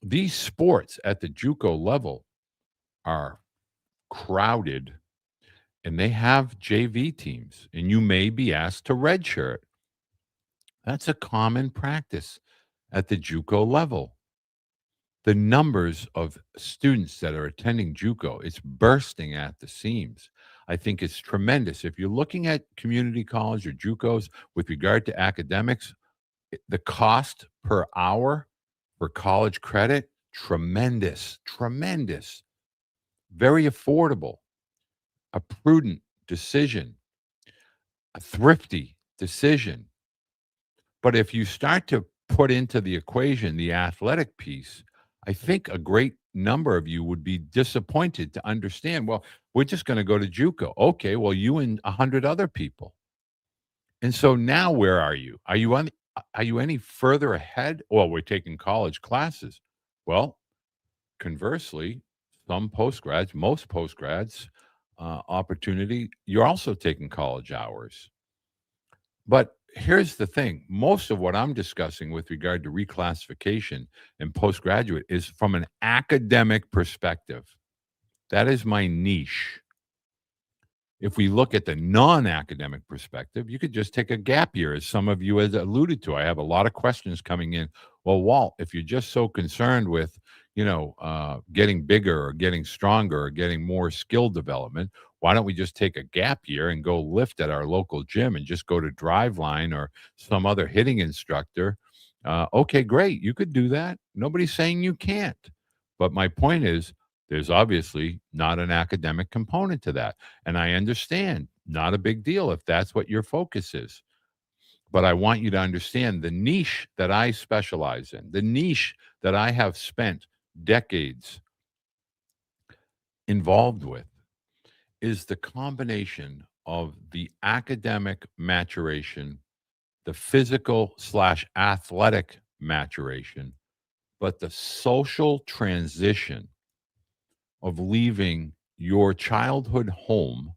These sports at the JUCO level are crowded, and they have JV teams, and you may be asked to redshirt. That's a common practice at the JUCO level. The numbers of students that are attending JUCO, it's bursting at the seams. I think it's tremendous. If you're looking at community college or JUCOs with regard to academics, The cost per hour for college credit, tremendous, tremendous, very affordable, a prudent decision, a thrifty decision. But if you start to put into the equation the athletic piece, I think a great number of you would be disappointed to understand, well, we're just going to go to JUCO. Okay, well, you and 100 other people. And so now where are you? Are you any further ahead? Well, we're taking college classes. Well, conversely, some postgrads, most postgrads, opportunity, you're also taking college hours. But here's the thing, most of what I'm discussing with regard to reclassification and postgraduate is from an academic perspective. That is my niche. If we look at the non-academic perspective, you could just take a gap year, as some of you has alluded to. I have a lot of questions coming in. Well, Walt, if you're just so concerned with, getting bigger or getting stronger or getting more skill development, why don't we just take a gap year and go lift at our local gym and just go to Driveline or some other hitting instructor? Okay, great. You could do that. Nobody's saying you can't. But my point is, there's obviously not an academic component to that. And I understand, not a big deal if that's what your focus is. But I want you to understand the niche that I specialize in, the niche that I have spent decades involved with, is the combination of the academic maturation, the physical/athletic maturation, but the social transition of leaving your childhood home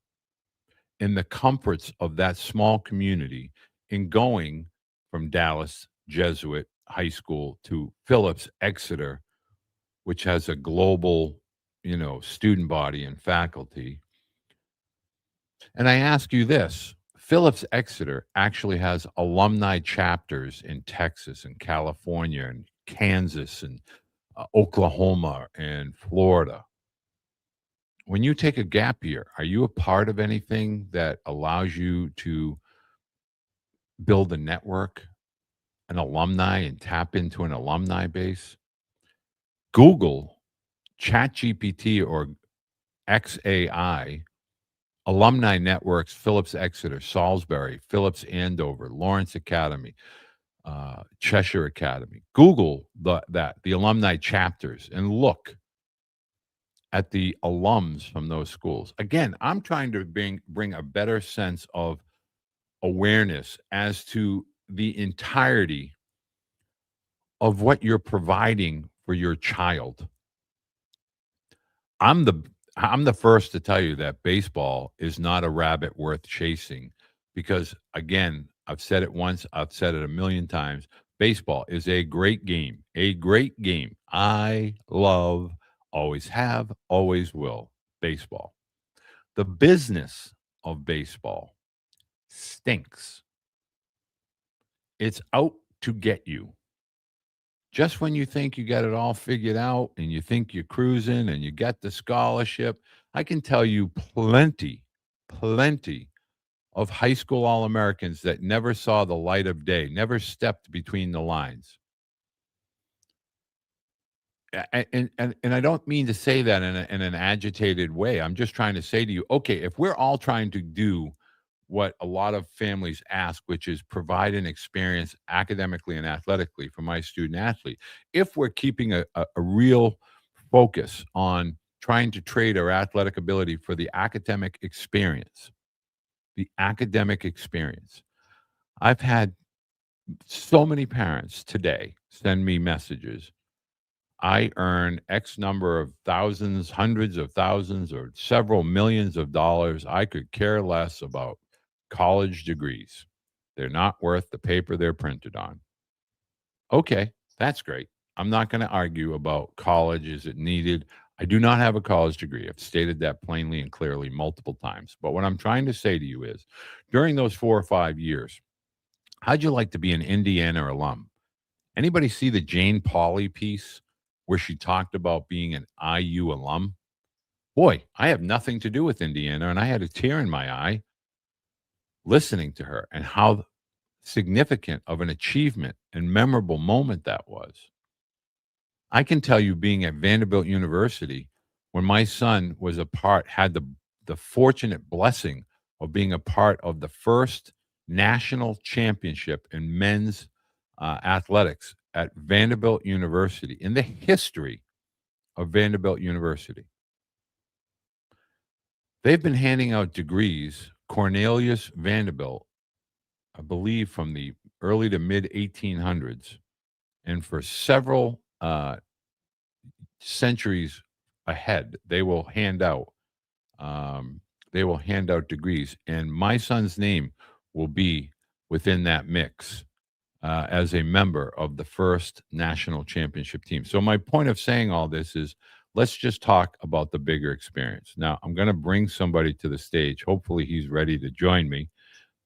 in the comforts of that small community and going from Dallas Jesuit High School to Phillips Exeter, which has a global, student body and faculty. And I ask you this, Phillips Exeter actually has alumni chapters in Texas and California and Kansas and Oklahoma and Florida. When you take a gap year, are you a part of anything that allows you to build a network, an alumni, and tap into an alumni base? Google ChatGPT or XAI, alumni networks, Phillips Exeter, Salisbury, Phillips Andover, Lawrence Academy, Cheshire Academy. Google the alumni chapters and look at the alums from those schools. Again, I'm trying to bring a better sense of awareness as to the entirety of what you're providing for your child. I'm the first to tell you that baseball is not a rabbit worth chasing because, again, I've said it once, I've said it a million times. Baseball is a great game, a great game. I love, always have, always will, baseball. The business of baseball stinks. It's out to get you. Just when you think you got it all figured out and you think you're cruising and you got the scholarship, I can tell you plenty of high school All-Americans that never saw the light of day, never stepped between the lines. And I don't mean to say that in an agitated way. I'm just trying to say to you, okay, if we're all trying to do what a lot of families ask, which is provide an experience academically and athletically for my student athlete. If we're keeping a real focus on trying to trade our athletic ability for the academic experience, I've had so many parents today send me messages. I earn X number of thousands, hundreds of thousands, or several millions of dollars. I could care less about college degrees. They're not worth the paper they're printed on. Okay, that's great. I'm not going to argue about college. Is it needed? I do not have a college degree. I've stated that plainly and clearly multiple times. But what I'm trying to say to you is during those 4 or 5 years, how'd you like to be an Indiana alum? Anybody see the Jane Pauley piece where she talked about being an IU alum? Boy, I have nothing to do with Indiana, and I had a tear in my eye listening to her and how significant of an achievement and memorable moment that was. I can tell you, being at Vanderbilt University, when my son was had the fortunate blessing of being a part of the first national championship in men's athletics at Vanderbilt University in the history of Vanderbilt University. They've been handing out degrees, Cornelius Vanderbilt, I believe from the early to mid 1800s, and for several centuries ahead, they will hand out degrees, and my son's name will be within that mix as a member of the first national championship team. So my point of saying all this is, let's just talk about the bigger experience. Now, I'm going to bring somebody to the stage. Hopefully, he's ready to join me,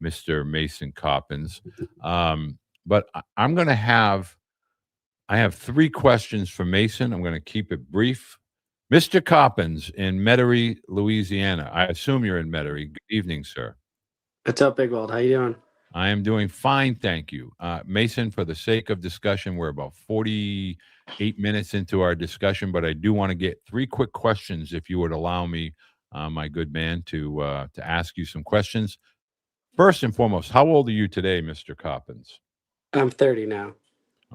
Mr. Mason Coppins. But I'm going to I have three questions for Mason. I'm going to keep it brief. Mr. Coppins in Metairie, Louisiana. I assume you're in Metairie. Good evening, sir. What's up, Big Wald? How you doing? I am doing fine, thank you. Mason, for the sake of discussion, we're about 48 minutes into our discussion, but I do want to get three quick questions, if you would allow me, my good man, to ask you some questions. First and foremost, how old are you today, Mr. Coppins? I'm 30 now.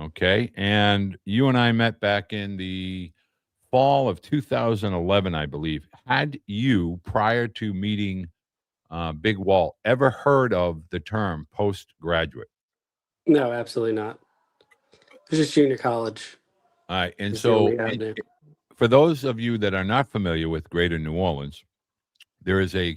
Okay, and you and I met back in the fall of 2011, I believe. Had you, prior to meeting Big Walt, ever heard of the term postgraduate? No, absolutely not. It's just junior college. All right, and It's the so only avenue. for those of you that are not familiar with Greater New Orleans, there is a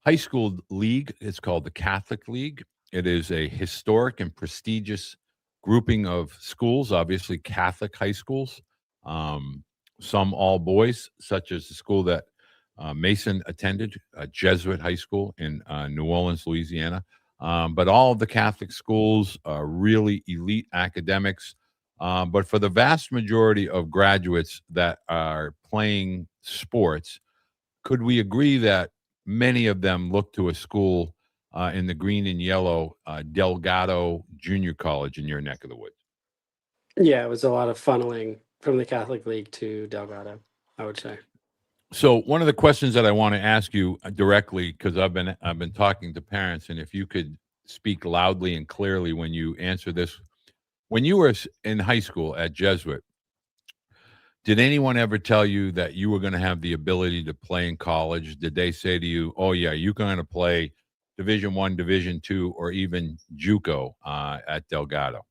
high school league. It's called the Catholic League. It is a historic and prestigious grouping of schools, obviously Catholic high schools, some all boys, such as the school that Mason attended, Jesuit High School in New Orleans, Louisiana. But all of the Catholic schools are really elite academics. But for the vast majority of graduates that are playing sports, could we agree that many of them look to a school in the green and yellow Delgado Junior College in your neck of the woods? Yeah, it was a lot of funneling from the Catholic League to Delgado, I would say. So one of the questions that I want to ask you directly, because I've been talking to parents, and if you could speak loudly and clearly when you answer this, when you were in high school at Jesuit, did anyone ever tell you that you were going to have the ability to play in college? Did they say to you, "Oh yeah, you're going to play Division I, Division II, or even JUCO at Delgado"?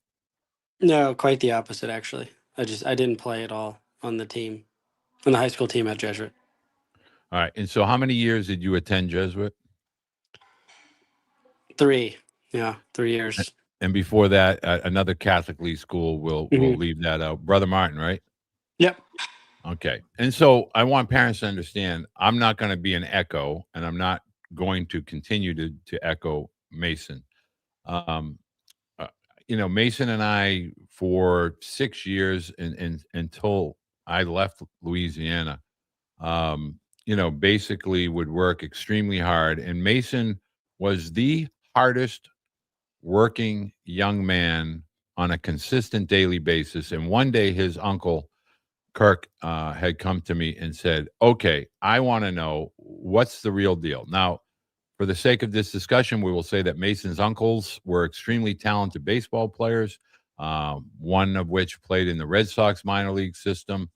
No, quite the opposite, actually. I didn't play at all on the high school team at Jesuit. All right. And so, how many years did you attend Jesuit? 3. Yeah, 3 years. And before that, another Catholic league school. Will leave that out. Brother Martin, right? Yep. Okay. And so I want parents to understand, I'm not going to be an echo, and I'm not going to continue to echo Mason. Um, Mason and I, for 6 years and until I left Louisiana, basically would work extremely hard. And Mason was the hardest working young man on a consistent daily basis. And one day his uncle, Kirk, had come to me and said, "Okay, I want to know what's the real deal." Now, for the sake of this discussion, we will say that Mason's uncles were extremely talented baseball players, one of which played in the Red Sox minor league system.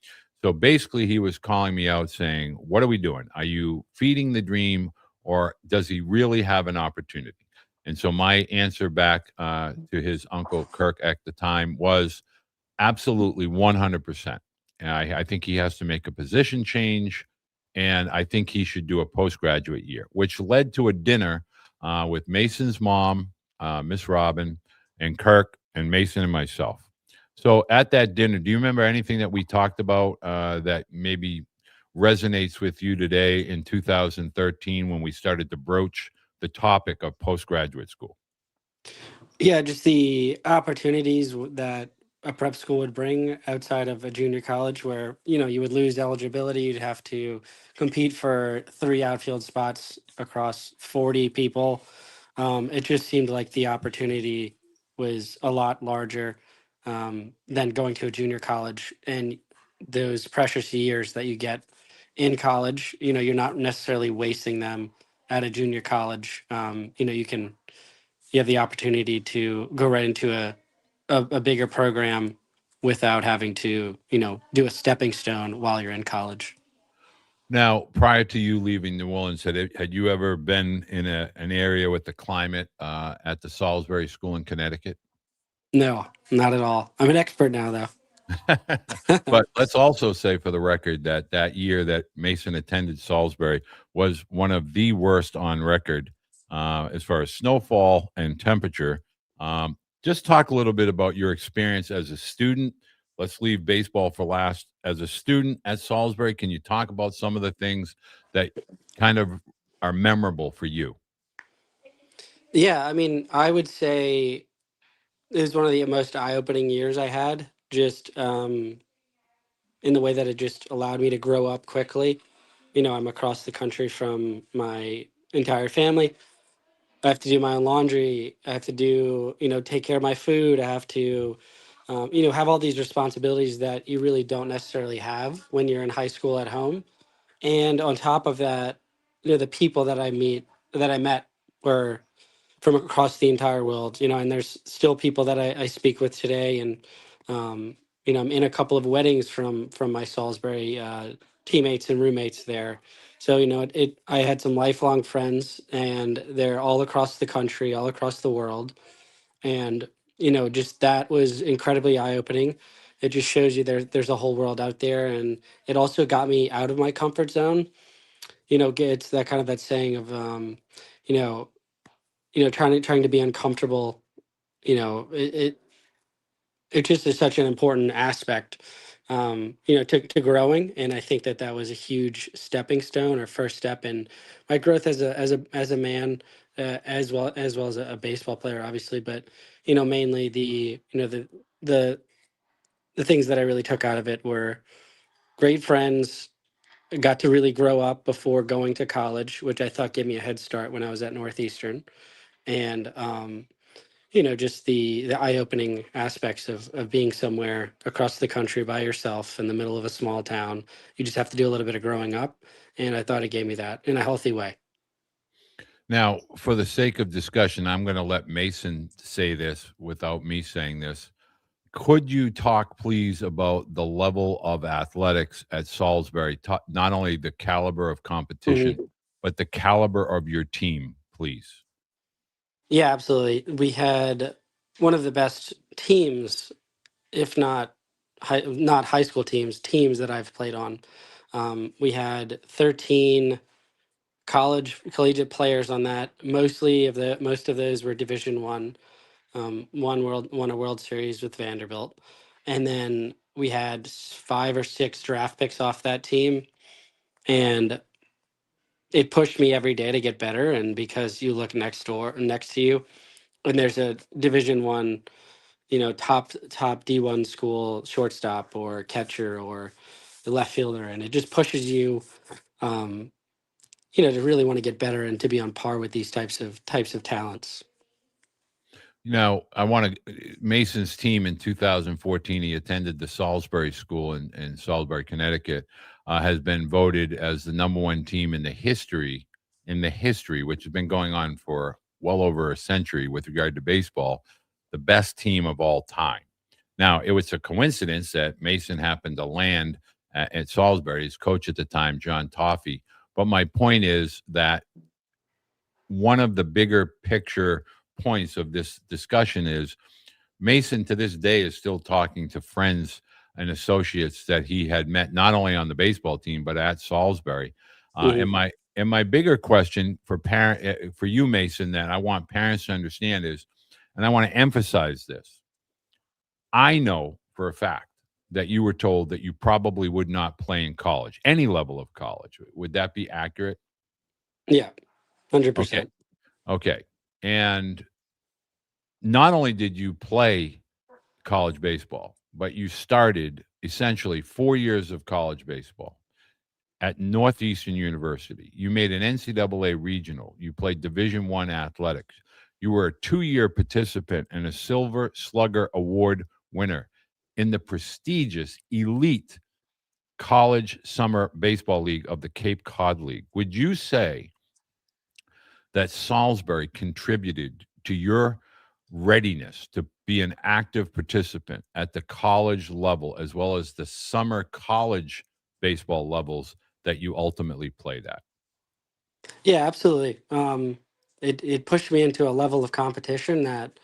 So basically, he was calling me out saying, "What are we doing? Are you feeding the dream, or does he really have an opportunity?" And so my answer back to his uncle, Kirk, at the time was absolutely 100%. And I think he has to make a position change, and I think he should do a postgraduate year, which led to a dinner with Mason's mom, Miss Robin, and Kirk, and Mason and myself. So at that dinner, do you remember anything that we talked about that maybe resonates with you today in 2013 when we started to broach the topic of postgraduate school? Yeah, just the opportunities that a prep school would bring outside of a junior college where, you would lose eligibility. You'd have to compete for 3 outfield spots across 40 people. It just seemed like the opportunity was a lot larger than going to a junior college, and those precious years that you get in college, you're not necessarily wasting them at a junior college. You have the opportunity to go right into a bigger program without having to, do a stepping stone while you're in college. Now, prior to you leaving New Orleans, had you ever been in an area with the climate at the Salisbury School in Connecticut? No, not at all. I'm an expert now, though. But let's also say for the record that that year that Mason attended Salisbury was one of the worst on record as far as snowfall and temperature. Just talk a little bit about your experience as a student. Let's leave baseball for last. As a student at Salisbury, can you talk about some of the things that kind of are memorable for you? Yeah, I mean, I would say it was one of the most eye-opening years I had, just in the way that it just allowed me to grow up quickly. I'm across the country from my entire family. I have to do my own laundry. I have to do, take care of my food. I have to, have all these responsibilities that you really don't necessarily have when you're in high school at home. And on top of that, the people that I met were from across the entire world, and there's still people that I speak with today. And, I'm in a couple of weddings from my Salisbury teammates and roommates there. So, I had some lifelong friends, and they're all across the country, all across the world. And, just that was incredibly eye opening. It just shows you there's a whole world out there. And it also got me out of my comfort zone. It's that kind of that saying of, you know, trying to be uncomfortable. It just is such an important aspect, to growing. And I think that was a huge stepping stone or first step in my growth as a man, as well as a baseball player, obviously. But mainly the the things that I really took out of it were great friends. Got to really grow up before going to college, which I thought gave me a head start when I was at Northeastern. And just the eye-opening aspects of being somewhere across the country by yourself in the middle of a small town. You just have to do a little bit of growing up, and I thought it gave me that in a healthy way. Now, for the sake of discussion, I'm going to let Mason say this without me saying this. Could you talk, please, about the level of athletics at Salisbury? Not only the caliber of competition, Mhm. but the caliber of your team, please. Yeah, absolutely. We had one of the best teams, if not high school teams that I've played on. We had 13 collegiate players on that. Most of those were Division One. Won a World Series with Vanderbilt, and then we had 5 or 6 draft picks off that team, and it pushed me every day to get better. And because you look next to you, and there's a Division One, top D1 school shortstop or catcher or the left fielder, and it just pushes you, um, to really want to get better and to be on par with these types of talents. Now, I want to Mason's team in 2014. He attended the Salisbury School in Salisbury, Connecticut. Has been voted as the number one team in the history, which has been going on for well over a century with regard to baseball, the best team of all time. Now, it was a coincidence that Mason happened to land at Salisbury. His coach at the time, John Toffey. But my point is that one of the bigger picture points of this discussion is Mason to this day is still talking to friends and associates that he had met not only on the baseball team but at Salisbury. And Mhm. my bigger question for you, Mason, that I want parents to understand is, and I want to emphasize this: I know for a fact that you were told that you probably would not play in college, any level of college. Would that be accurate? Yeah, Okay. 100%. Okay. And not only did you play college baseball, but you started essentially 4 years of college baseball at Northeastern University. You made an NCAA regional. You played Division I athletics. You were a 2-year participant and a Silver Slugger Award winner in the prestigious elite College Summer Baseball League of the Cape Cod League. Would you say that Salisbury contributed to your readiness to be an active participant at the college level as well as the summer college baseball levels that you ultimately played at? Yeah, absolutely. It pushed me into a level of competition that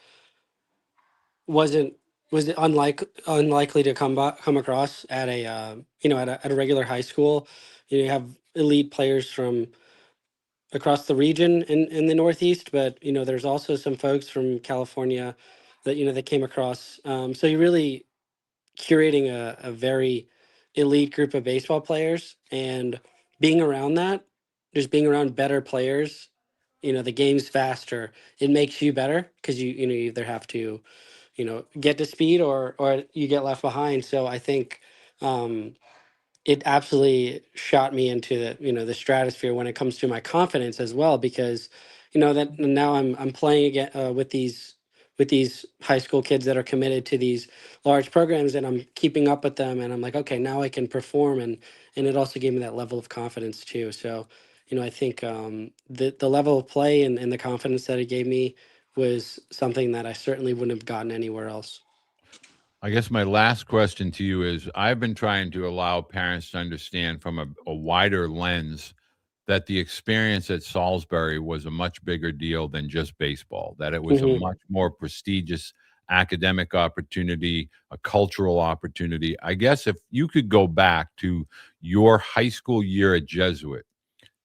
wasn't was unlikely to come across at a at a regular high school. You have elite players from across the region in the Northeast, but there's also some folks from California that that came across. So you're really curating a very elite group of baseball players, and being around that, just being around better players. The game's faster. It makes you better because you either have to get to speed, or you get left behind. So I think um, it absolutely shot me into the stratosphere when it comes to my confidence as well, because that now I'm playing again with these high school kids that are committed to these large programs, and I'm keeping up with them, and I'm like, okay, now I can perform, and it also gave me that level of confidence too. So I think the level of play and the confidence that it gave me was something that I certainly wouldn't have gotten anywhere else. I guess my last question to you is I've been trying to allow parents to understand from a wider lens that the experience at Salisbury was a much bigger deal than just baseball, that it was a Hmm. much more prestigious academic opportunity, a cultural opportunity. I guess if you could go back to your high school year at Jesuit,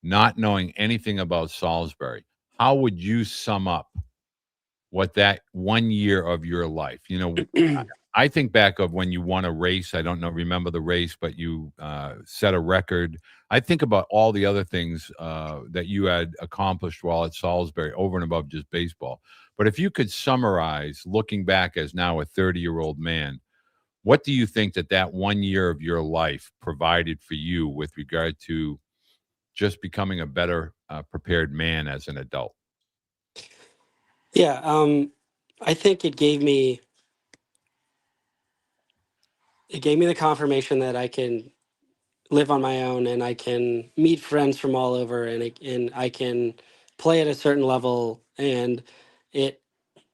not knowing anything about Salisbury, how would you sum up what that 1 year of your life? I think back of when you won a race. I don't know, remember the race, but you set a record. I think about all the other things that you had accomplished while at Salisbury over and above just baseball. But if you could summarize, looking back as now a 30-year-old man, what do you think that 1 year of your life provided for you with regard to just becoming a better prepared man as an adult? Yeah, I think it gave me the confirmation that I can live on my own, and I can meet friends from all over, and I can play at a certain level, and it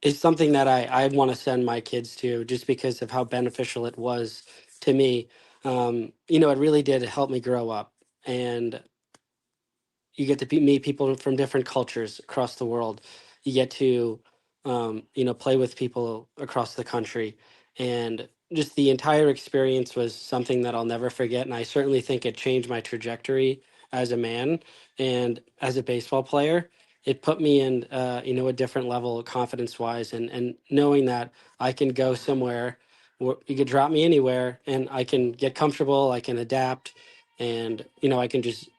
is something that I want to send my kids to, just because of how beneficial it was to me. It really did help me grow up, and you get to meet people from different cultures across the world. You get to, play with people across the country, and just the entire experience was something that I'll never forget. And I certainly think it changed my trajectory as a man and as a baseball player. It put me in, a different level confidence wise, and knowing that I can go somewhere where you could drop me anywhere, and I can get comfortable, I can adapt, and I can just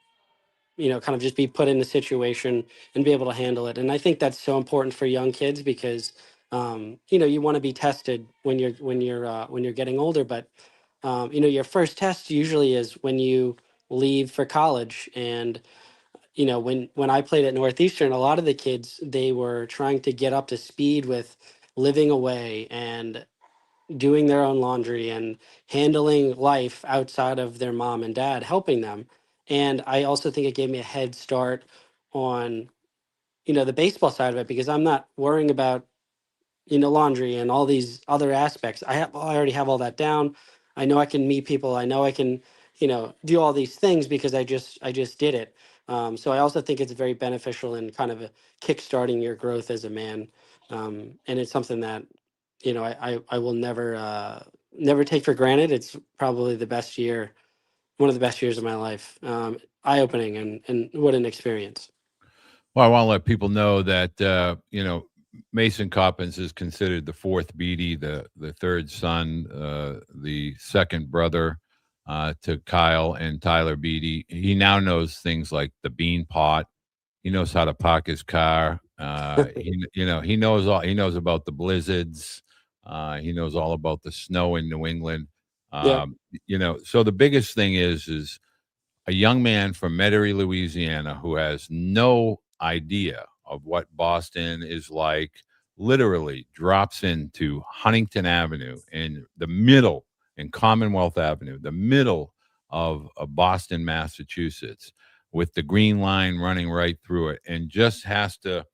kind of just be put in the situation and be able to handle it. And I think that's so important for young kids, because you want to be tested when you're getting older. But your first test usually is when you leave for college. And when I played at Northeastern, a lot of the kids, they were trying to get up to speed with living away and doing their own laundry and handling life outside of their mom and dad helping them. And I also think it gave me a head start on the baseball side of it, because I'm not worrying about laundry and all these other aspects. I already have all that down. I know I can meet people. I know I can do all these things because I just did it. So I also think it's very beneficial in kind of kickstarting your growth as a man. And it's something that I will never take for granted. It's probably one of the best years of my life. Eye opening, and what an experience. Well, I want to let people know that Mason Coppins is considered the fourth Beede, the third son, the second brother to Kyle and Tyler Beede. He now knows things like the bean pot. He knows how to park his car. He knows all. He knows about the blizzards. He knows all about the snow in New England. Yeah. So the biggest thing is a young man from Metairie, Louisiana, who has no idea of what Boston is like literally drops into Huntington Avenue in the middle, and Commonwealth Avenue, the middle of Boston, Massachusetts, with the Green Line running right through it, and just has to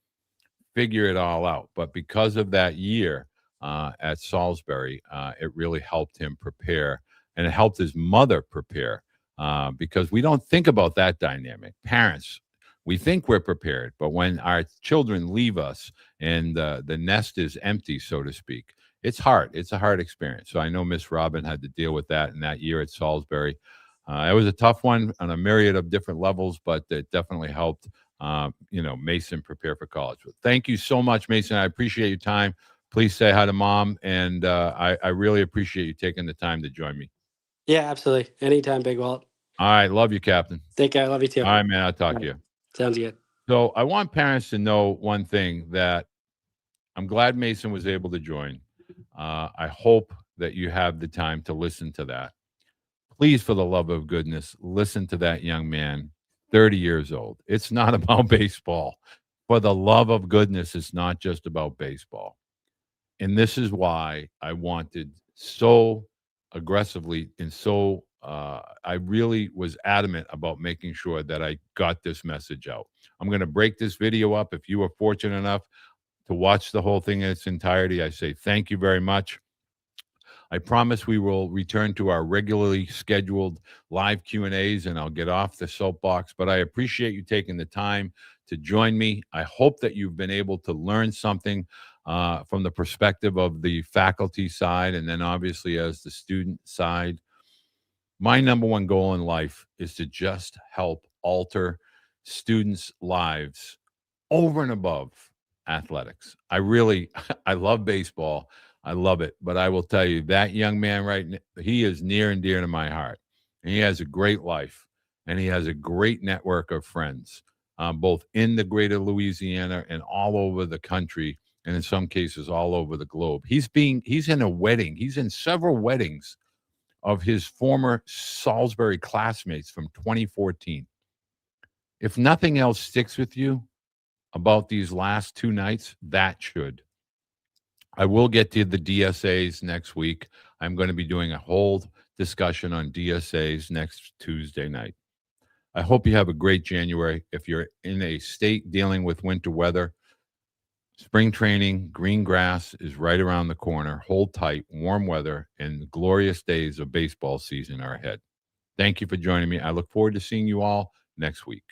figure it all out. But because of that year at Salisbury, it really helped him prepare, and it helped his mother prepare, because we don't think about that dynamic. Parents, we think we're prepared, but when our children leave us and the nest is empty, so to speak, it's hard. It's a hard experience. So I know Miss Robin had to deal with that in that year at Salisbury. It was a tough one on a myriad of different levels, but it definitely helped Mason prepare for college. But thank you so much, Mason. I appreciate your time. Please say hi to Mom, and I really appreciate you taking the time to join me. Yeah, absolutely. Anytime, Big Walt. All right. Love you, Captain. Take care. I love you too. All right, man. I'll talk to you. Sounds good. So I want parents to know one thing, that I'm glad Mason was able to join. I hope that you have the time to listen to that. Please, for the love of goodness, listen to that young man, 30 years old. It's not about baseball. For the love of goodness, it's not just about baseball. And this is why I wanted so aggressively and so I really was adamant about making sure that I got this message out. I'm going to break this video up. If you were fortunate enough to watch the whole thing in its entirety, I say thank you very much. I promise we will return to our regularly scheduled live Q&As, and I'll get off the soapbox, but I appreciate you taking the time to join me. I hope that you've been able to learn something from the perspective of the faculty side, and then obviously as the student side. My number one goal in life is to just help alter students' lives over and above athletics. I really, I love baseball. I love it. But I will tell you, that young man right now, he is near and dear to my heart. And he has a great life, and he has a great network of friends, both in the greater Louisiana and all over the country, and in some cases all over the globe. He's in a wedding. He's in several weddings of his former Salisbury classmates from 2014. If nothing else sticks with you about these last 2 nights, that should. I will get to the DSAs next week. I'm going to be doing a whole discussion on DSAs next Tuesday night. I hope you have a great January. If you're in a state dealing with winter weather, spring training, green grass is right around the corner. Hold tight, warm weather, and the glorious days of baseball season are ahead. Thank you for joining me. I look forward to seeing you all next week.